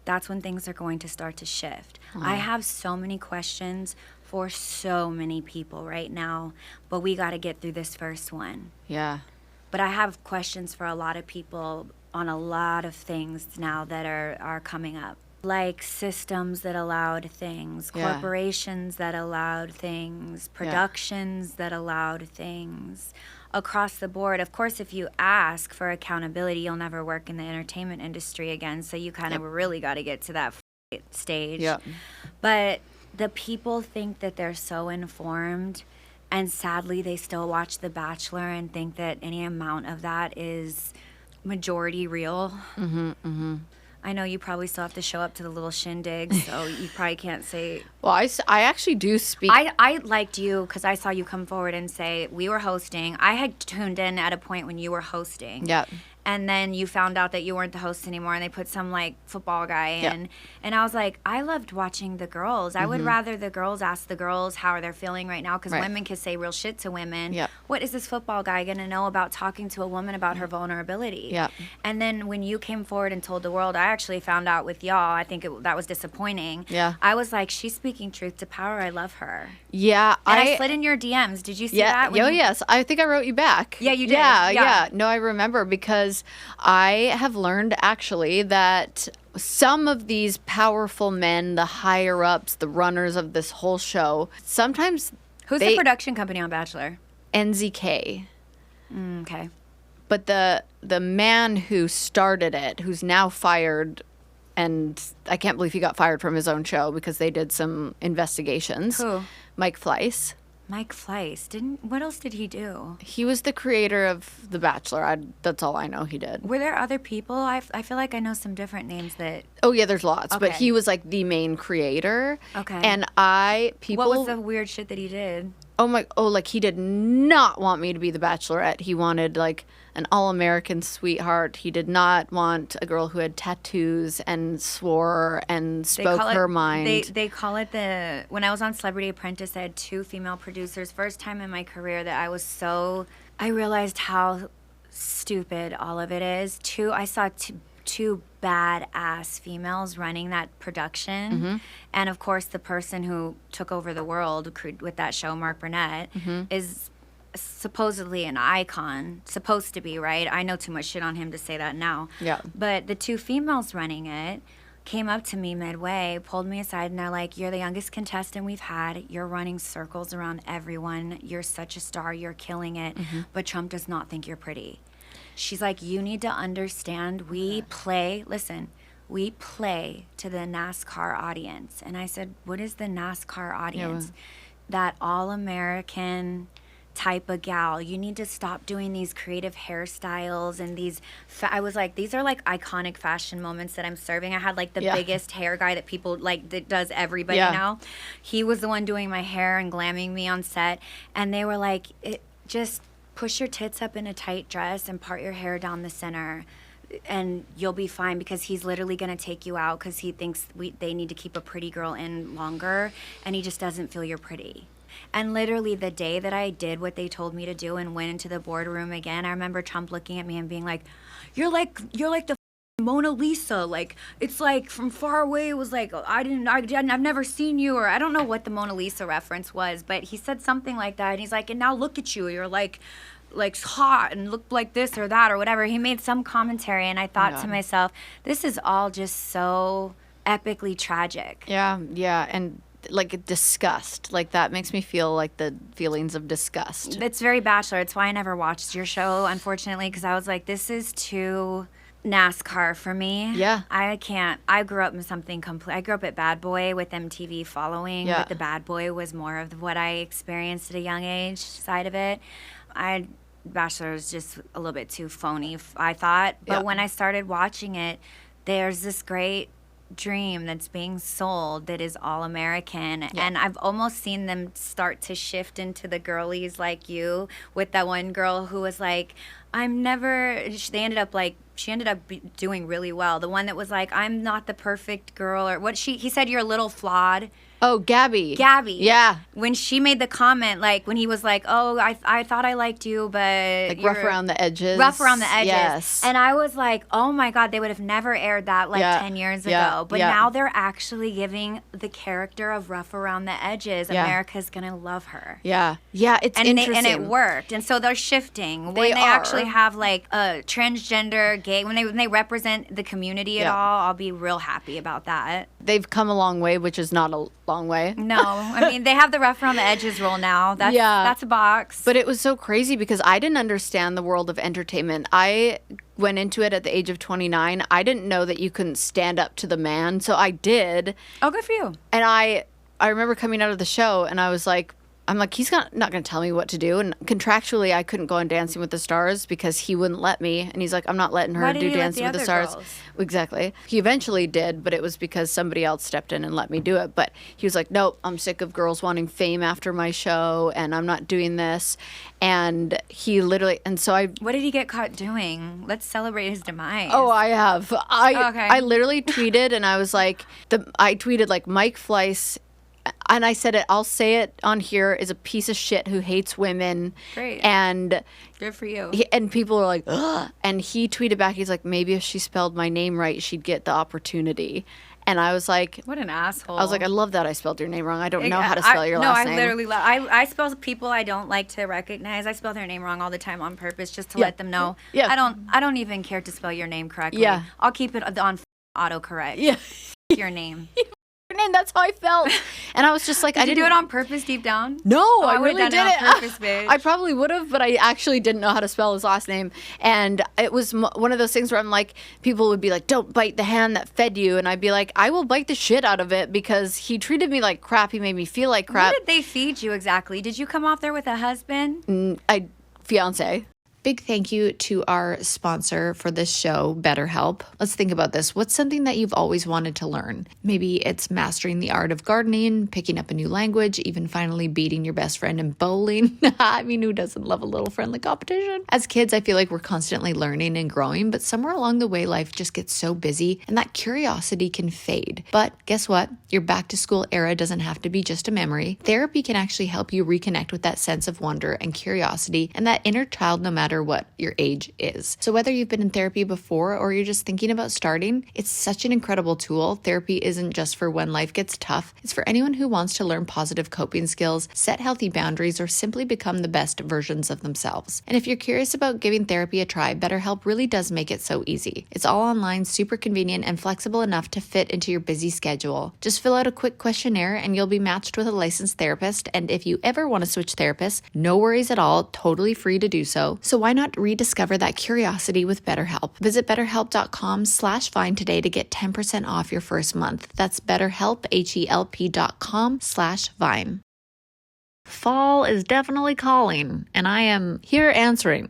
that's when things are going to start to shift. I have so many questions for so many people right now, but we got to get through this first one. But I have questions for a lot of people on a lot of things now that are coming up. Like systems that allowed things, corporations that allowed things, productions that allowed things, across the board. Of course, if you ask for accountability, you'll never work in the entertainment industry again, so you kind of really got to get to that stage. But the people think that they're so informed, and sadly, they still watch The Bachelor and think that any amount of that is majority real. I know you probably still have to show up to the little shindigs, so you probably can't say. Well, I actually do speak. I liked you because I saw you come forward and say, we were hosting. I had tuned in at a point when you were hosting. and then you found out that you weren't the host anymore, and they put some like football guy in. And I was like, I loved watching the girls. I would rather the girls ask the girls how they're feeling right now, because women can say real shit to women. What is this football guy gonna know about talking to a woman about her vulnerability? And then when you came forward and told the world, I actually found out with y'all. I think that was disappointing. I was like, she's speaking truth to power. I love her. And I slid in your DMs. Did you see that? Yes. I think I wrote you back. Yeah, you did. Yeah. No, I remember, because I have learned actually that some of these powerful men, the higher ups, the runners of this whole show, sometimes Who's the production company on Bachelor? NZK. Okay. But the man who started it, who's now fired, and I can't believe he got fired from his own show because they did some investigations. Who? Mike Fleiss. Mike Fleiss. What else did he do? He was the creator of The Bachelor. That's all I know he did. Were there other people? I feel like I know some different names that... Oh, yeah, there's lots. But he was like the main creator. Okay. And What was the weird shit that he did? Like he did not want me to be the Bachelorette. He wanted like an all-American sweetheart. He did not want a girl who had tattoos and swore and spoke her mind. They call it when I was on Celebrity Apprentice, I had 2 female producers. First time in my career that I realized how stupid all of it is. I saw two badass females running that production. And of course the person who took over the world with that show, Mark Burnett, is supposedly an icon, supposed to be, right? I know too much shit on him to say that now. But the 2 females running it came up to me midway, pulled me aside, and they're like, you're the youngest contestant we've had. You're running circles around everyone. You're such a star. You're killing it. But Trump does not think you're pretty. She's like, you need to understand, we play to the NASCAR audience. And I said, what is the NASCAR audience? That all-American type of gal. You need to stop doing these creative hairstyles and these... I was like, these are like iconic fashion moments that I'm serving. I had like the biggest hair guy that people like, that does everybody now. He was the one doing my hair and glamming me on set. And they were like, just... push your tits up in a tight dress and part your hair down the center, and you'll be fine, because he's literally going to take you out because he thinks they need to keep a pretty girl in longer, and he just doesn't feel you're pretty. And literally the day that I did what they told me to do and went into the boardroom again, I remember Trump looking at me and being like, you're like the Mona Lisa, like it's like from far away. It was like I've never seen you, or I don't know what the Mona Lisa reference was, but he said something like that, and he's like, and now look at you, you're like hot and look like this or that or whatever. He made some commentary, and I thought to myself, this is all just so epically tragic. And like disgust, like that makes me feel like the feelings of disgust. It's very Bachelor. It's why I never watched your show, unfortunately, because I was like, this is too NASCAR for me. I can't. I grew up in something complete. I grew up at Bad Boy with MTV following, but the Bad Boy was more of what I experienced at a young age side of it. Bachelor is just a little bit too phony, I thought. But when I started watching it, there's this great dream that's being sold that is all American. And I've almost seen them start to shift into the girlies like you, with that one girl who was like, she ended up doing really well. The one that was like, I'm not the perfect girl, or he said, you're a little flawed. Oh, Gabby. Yeah. When she made the comment, like when he was like, oh, I thought I liked you, but like rough around the edges. Rough around the edges. Yes. And I was like, oh my God, they would have never aired that 10 years ago. But now they're actually giving the character of rough around the edges. America's going to love her. Yeah, it's interesting. And it worked. And so they're shifting. When they actually have like a transgender gay, when they represent the community at all, I'll be real happy about that. They've come a long way, which is not a long way. No, I mean, they have the rough around the edges rule now. That's a box. But it was so crazy because I didn't understand the world of entertainment. I went into it at the age of 29. I didn't know that you couldn't stand up to the man, so I did. Oh, good for you. And I remember coming out of the show and I was like, I'm like, he's not going to tell me what to do. And contractually, I couldn't go on Dancing with the Stars because he wouldn't let me. And he's like, I'm not letting her do Dancing with the Stars. Girls? Exactly. He eventually did, but it was because somebody else stepped in and let me do it. But he was like, nope, I'm sick of girls wanting fame after my show, and I'm not doing this. And he literally, and so I... What did he get caught doing? Let's celebrate his demise. Oh, I have. I literally tweeted, and I was like, I tweeted like, Mike Fleiss, and I said it, I'll say it on here, is a piece of shit who hates women. Great. And good for you. And people are like, ugh. And he tweeted back, he's like, maybe if she spelled my name right, she'd get the opportunity. And I was like, what an asshole. I was like, I love that I spelled your name wrong. I don't know how to spell your last name. No, I literally I spell people I don't like to recognize. I spell their name wrong all the time on purpose just to let them know. Yeah. I don't even care to spell your name correctly. Yeah. I'll keep it on autocorrect. Yeah. Your name. Your name, that's how I felt. And I was just like, Did you do it on purpose deep down? No, I really did it on purpose, bitch. I probably would have, but I actually didn't know how to spell his last name. And it was one of those things where I'm like, people would be like, don't bite the hand that fed you. And I'd be like, I will bite the shit out of it because he treated me like crap. He made me feel like crap. What did they feed you exactly? Did you come off there with a husband? Fiance. Big thank you to our sponsor for this show, BetterHelp. Let's think about this. What's something that you've always wanted to learn? Maybe it's mastering the art of gardening, picking up a new language, even finally beating your best friend in bowling. I mean, who doesn't love a little friendly competition? As kids, I feel like we're constantly learning and growing, but somewhere along the way, life just gets so busy and that curiosity can fade. But guess what? Your back to school era doesn't have to be just a memory. Therapy can actually help you reconnect with that sense of wonder and curiosity and that inner child, no matter what your age is. So whether you've been in therapy before or you're just thinking about starting, it's such an incredible tool. Therapy isn't just for when life gets tough. It's for anyone who wants to learn positive coping skills, set healthy boundaries, or simply become the best versions of themselves. And if you're curious about giving therapy a try, BetterHelp really does make it so easy. It's all online, super convenient, and flexible enough to fit into your busy schedule. Just fill out a quick questionnaire and you'll be matched with a licensed therapist. And if you ever want to switch therapists, no worries at all, totally free to do so. So why not rediscover that curiosity with BetterHelp? Visit betterhelp.com/find today to get 10% off your first month. That's BetterHelp, HELP.com/Vine. Fall is definitely calling, and I am here answering.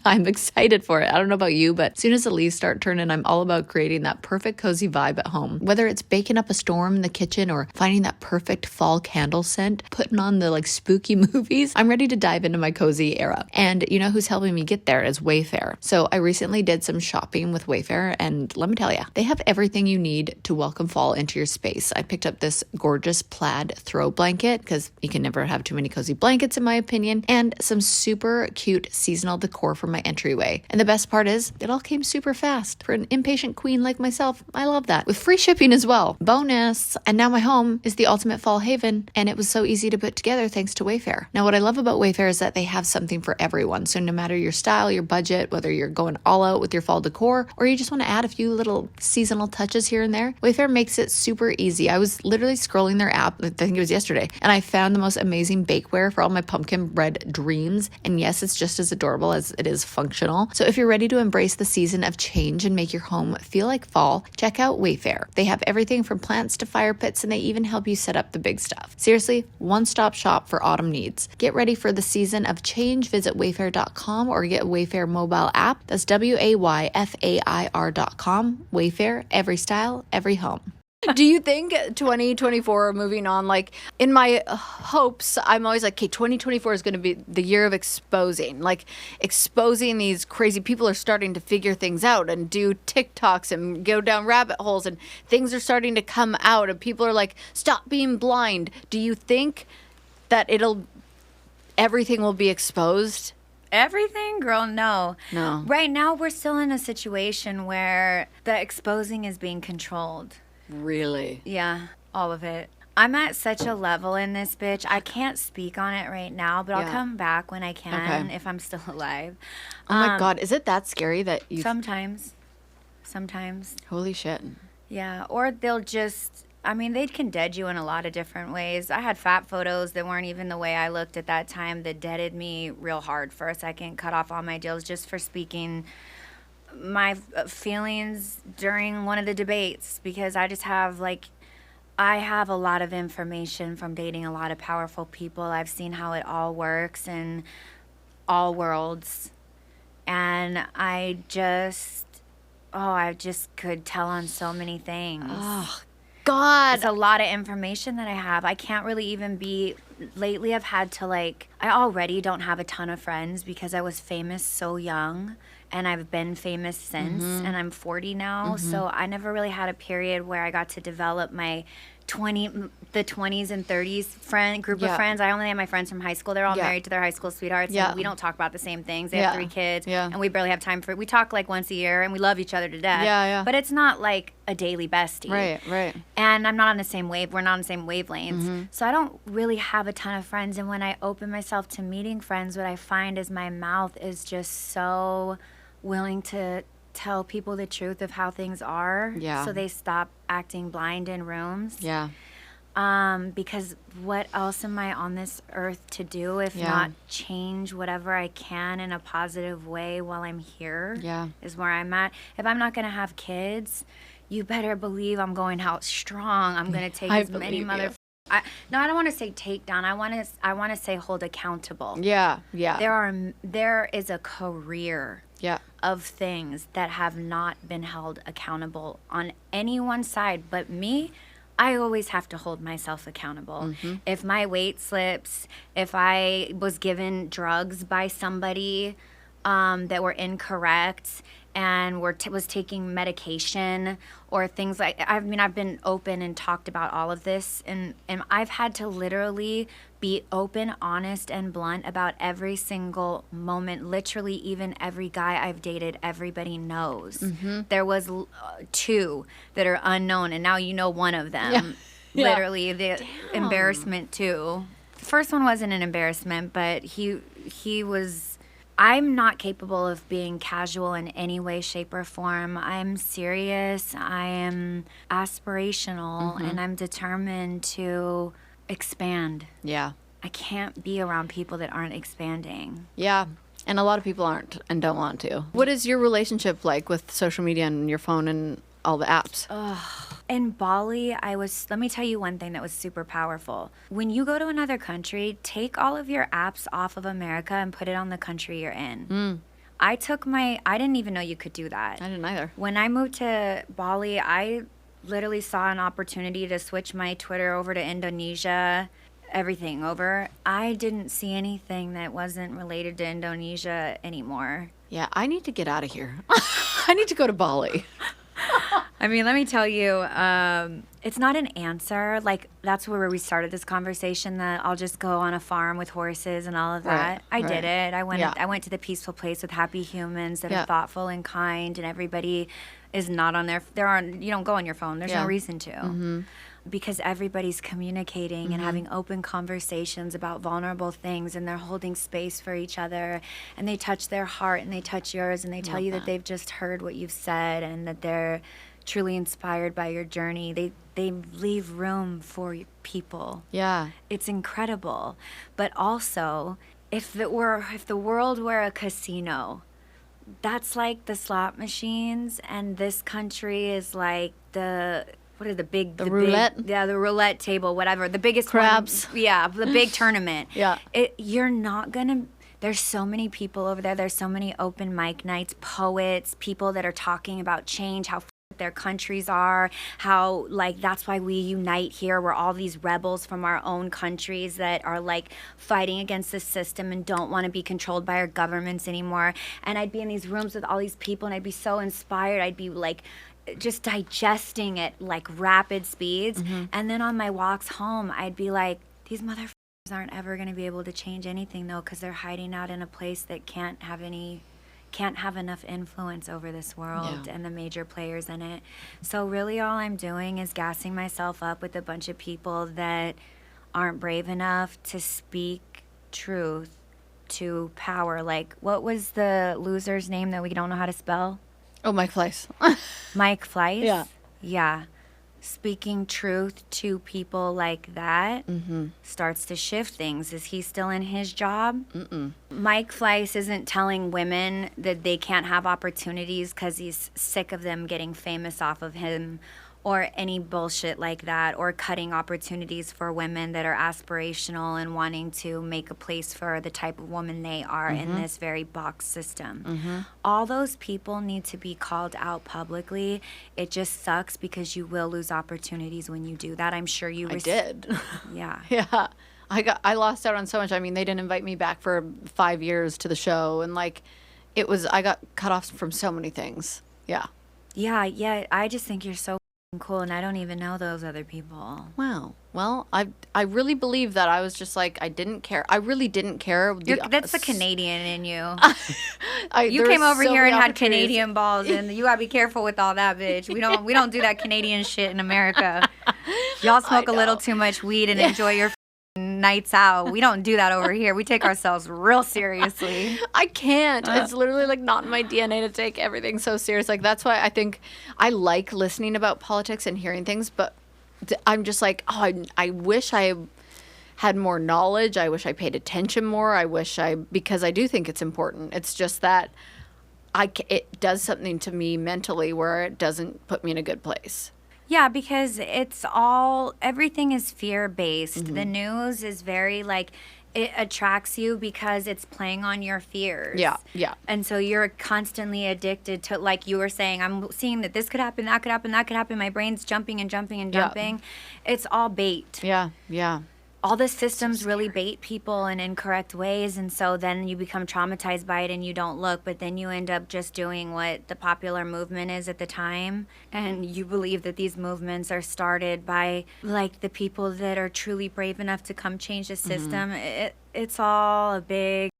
I'm excited for it. I don't know about you, but as soon as the leaves start turning, I'm all about creating that perfect cozy vibe at home. Whether it's baking up a storm in the kitchen or finding that perfect fall candle scent, putting on the spooky movies, I'm ready to dive into my cozy era. And you know who's helping me get there is Wayfair. So I recently did some shopping with Wayfair, and let me tell you, they have everything you need to welcome fall into your space. I picked up this gorgeous plaid throw blanket because you can never have too many cozy blankets in my opinion, and some super cute seasonal decor for my entryway. And the best part is it all came super fast. For an impatient queen like myself, I love that. With free shipping as well. Bonus! And now my home is the ultimate fall haven, and it was so easy to put together thanks to Wayfair. Now what I love about Wayfair is that they have something for everyone. So no matter your style, your budget, whether you're going all out with your fall decor or you just want to add a few little seasonal touches here and there, Wayfair makes it super easy. I was literally scrolling their app, I think it was yesterday, and I found the most amazing bakeware for all my pumpkin bread dreams. And yes, it's just as adorable as it is functional. So if you're ready to embrace the season of change and make your home feel like fall, check out Wayfair. They have everything from plants to fire pits, and they even help you set up the big stuff. Seriously, one-stop shop for autumn needs. Get ready for the season of change. Visit wayfair.com or get Wayfair mobile app. That's WAYFAIR.com. Wayfair, every style, every home. Do you think 2024, moving on, like in my hopes, I'm always like, okay, 2024 is going to be the year of exposing these crazy people are starting to figure things out and do TikToks and go down rabbit holes, and things are starting to come out and people are like, stop being blind. Do you think that everything will be exposed? Everything? Girl, no. No. Right now, we're still in a situation where the exposing is being controlled. Really? Yeah, all of it. I'm at such a level in this bitch. I can't speak on it right now, but I'll come back when I can if I'm still alive. Oh my God, is it that scary that you... Sometimes. Holy shit. Yeah, or they'll just... I mean, they can dead you in a lot of different ways. I had fat photos that weren't even the way I looked at that time that deaded me real hard for a second, cut off all my deals just for speaking my feelings during one of the debates, because I just have I have a lot of information from dating a lot of powerful people. I've seen how it all works in all worlds. And I just could tell on so many things. Oh, God. It's a lot of information that I have. I can't really even be, lately I've had to I already don't have a ton of friends because I was famous so young. And I've been famous since, and I'm 40 now. So I never really had a period where I got to develop my 20s and 30s group of friends. I only have my friends from high school. They're all married to their high school sweethearts, and we don't talk about the same things. They have 3 kids, and we barely have time for it. We talk once a year, and we love each other to death. But it's not like a daily bestie. Right. And I'm not on the same wave. We're not on the same wavelengths. So I don't really have a ton of friends. And when I open myself to meeting friends, what I find is my mouth is just so willing to tell people the truth of how things are, so they stop acting blind in rooms. Because what else am I on this earth to do if not change whatever I can in a positive way while I'm here? Is where I'm at. If I'm not gonna have kids, you better believe I'm going out strong. I'm gonna take as many I don't want to say take down. I want to say hold accountable. There is a career of things that have not been held accountable on any one side, but me, I always have to hold myself accountable. If my weight slips, if I was given drugs by somebody that were incorrect and was taking medication or things like, I've been open and talked about all of this, and I've had to literally be open, honest, and blunt about every single moment. Literally, even every guy I've dated, everybody knows. There was 2 that are unknown, and now you know one of them. Literally, the embarrassment too. The first one wasn't an embarrassment, but he was. I'm not capable of being casual in any way, shape, or form. I'm serious. I am aspirational, and I'm determined to expand. I can't be around people that aren't expanding. And a lot of people aren't and don't want to. What is your relationship like with social media and your phone and all the apps? In Bali, let me tell you one thing that was super powerful. When you go to another country, take all of your apps off of America and put it on the country you're in. I didn't even know you could do that. I didn't either. When I moved to Bali, I literally saw an opportunity to switch my Twitter over to Indonesia, everything over. I didn't see anything that wasn't related to Indonesia anymore. I need to get out of here. I need to go to Bali. Let me tell you, it's not an answer. That's where we started this conversation, that I'll just go on a farm with horses and all of that. I did it. I went to the peaceful place with happy humans that are thoughtful and kind, and everybody is not on you don't go on your phone. There's no reason to. Because everybody's communicating and having open conversations about vulnerable things, and they're holding space for each other, and they touch their heart and they touch yours, and they tell you that they've just heard what you've said and that they're truly inspired by your journey. They leave room for people. It's incredible. But also, if the world were a casino, that's like the slot machines, and this country is like the roulette? The roulette table, whatever. The biggest crabs. The big tournament. You're not gonna. There's so many people over there. There's so many open mic nights, poets, people that are talking about change, how their countries are, how that's why we unite here. We're all these rebels from our own countries that are fighting against the system and don't want to be controlled by our governments anymore. And I'd be in these rooms with all these people, and I'd be so inspired. I'd be just digesting it rapid speeds. And then on my walks home, I'd be like, these motherfuckers aren't ever going to be able to change anything though, because they're hiding out in a place that can't have enough influence over this world and the major players in it. So really all I'm doing is gassing myself up with a bunch of people that aren't brave enough to speak truth to power. What was the loser's name that we don't know how to spell? Oh, Mike Fleiss. Mike Fleiss? Yeah. Speaking truth to people like that starts to shift things. Is he still in his job? Mike Fleiss isn't telling women that they can't have opportunities because he's sick of them getting famous off of him or any bullshit like that, or cutting opportunities for women that are aspirational and wanting to make a place for the type of woman they are in this very box system. All those people need to be called out publicly. It just sucks because you will lose opportunities when you do that. I'm sure you did. Yeah. Yeah. I lost out on so much. I mean, they didn't invite me back for 5 years to the show, and like I got cut off from so many things. Yeah. Yeah. I just think you're so cool, and I don't even know those other people. Wow. Well, I really believe that I was just like, I didn't care. I really didn't care. That's the Canadian in you. You came over here and had Canadian balls, and you gotta be careful with all that, bitch. We don't do that Canadian shit in America. Y'all smoke a little too much weed and enjoy your nights out. We don't do that over here. We take ourselves real seriously. I can't. It's literally like not in my DNA to take everything so serious. Like that's why I think I like listening about politics and hearing things, but I'm just like, I wish I had more knowledge. I wish I paid attention more. Because I do think it's important. It's just that it does something to me mentally where it doesn't put me in a good place. Yeah, because everything is fear-based. The news is very, like, it attracts you because it's playing on your fears. Yeah. And so you're constantly addicted to, like you were saying, I'm seeing that this could happen, that could happen, that could happen. My brain's jumping and jumping and jumping. Yeah. It's all bait. Yeah. All the systems really bait people in incorrect ways, and so then you become traumatized by it and you don't look, but then you end up just doing what the popular movement is at the time, and you believe that these movements are started by like the people that are truly brave enough to come change the system. It's all a big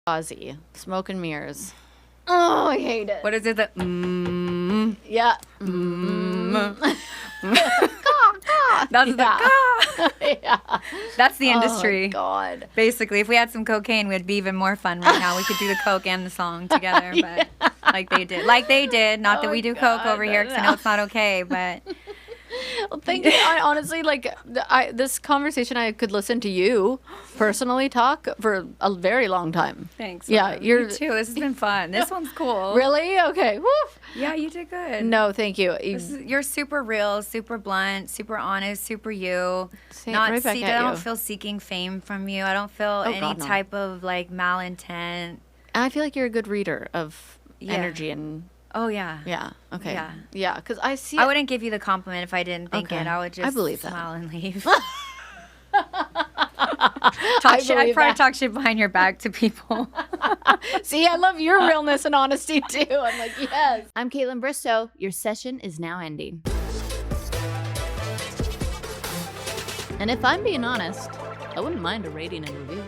Ozzy, smoke and mirrors. Oh, I hate it. What is it? Yeah. That's yeah. That's the industry. Oh, God. Basically, if we had some cocaine, we'd be even more fun right now. We could do the coke and the song together, but like they did. Not that we do coke over here, because I know it's not okay, but. Well, thank you. I honestly, this conversation, I could listen to you personally talk for a very long time. Thanks. Yeah, you too. This has been fun. This one's cool. Really? Okay. Woof. Yeah, you did good. No, thank you. You're super real, super blunt, super honest, super you. I don't feel seeking fame from you. I don't feel any type of like malintent. And I feel like you're a good reader of energy and. Oh, yeah. Yeah. Okay. Yeah. Because I see. I wouldn't give you the compliment if I didn't think it. I would just smile and leave. I'd probably talk shit behind your back to people. See, I love your realness and honesty, too. I'm like, yes. I'm Kaitlyn Bristowe. Your session is now ending. And if I'm being honest, I wouldn't mind a rating and review.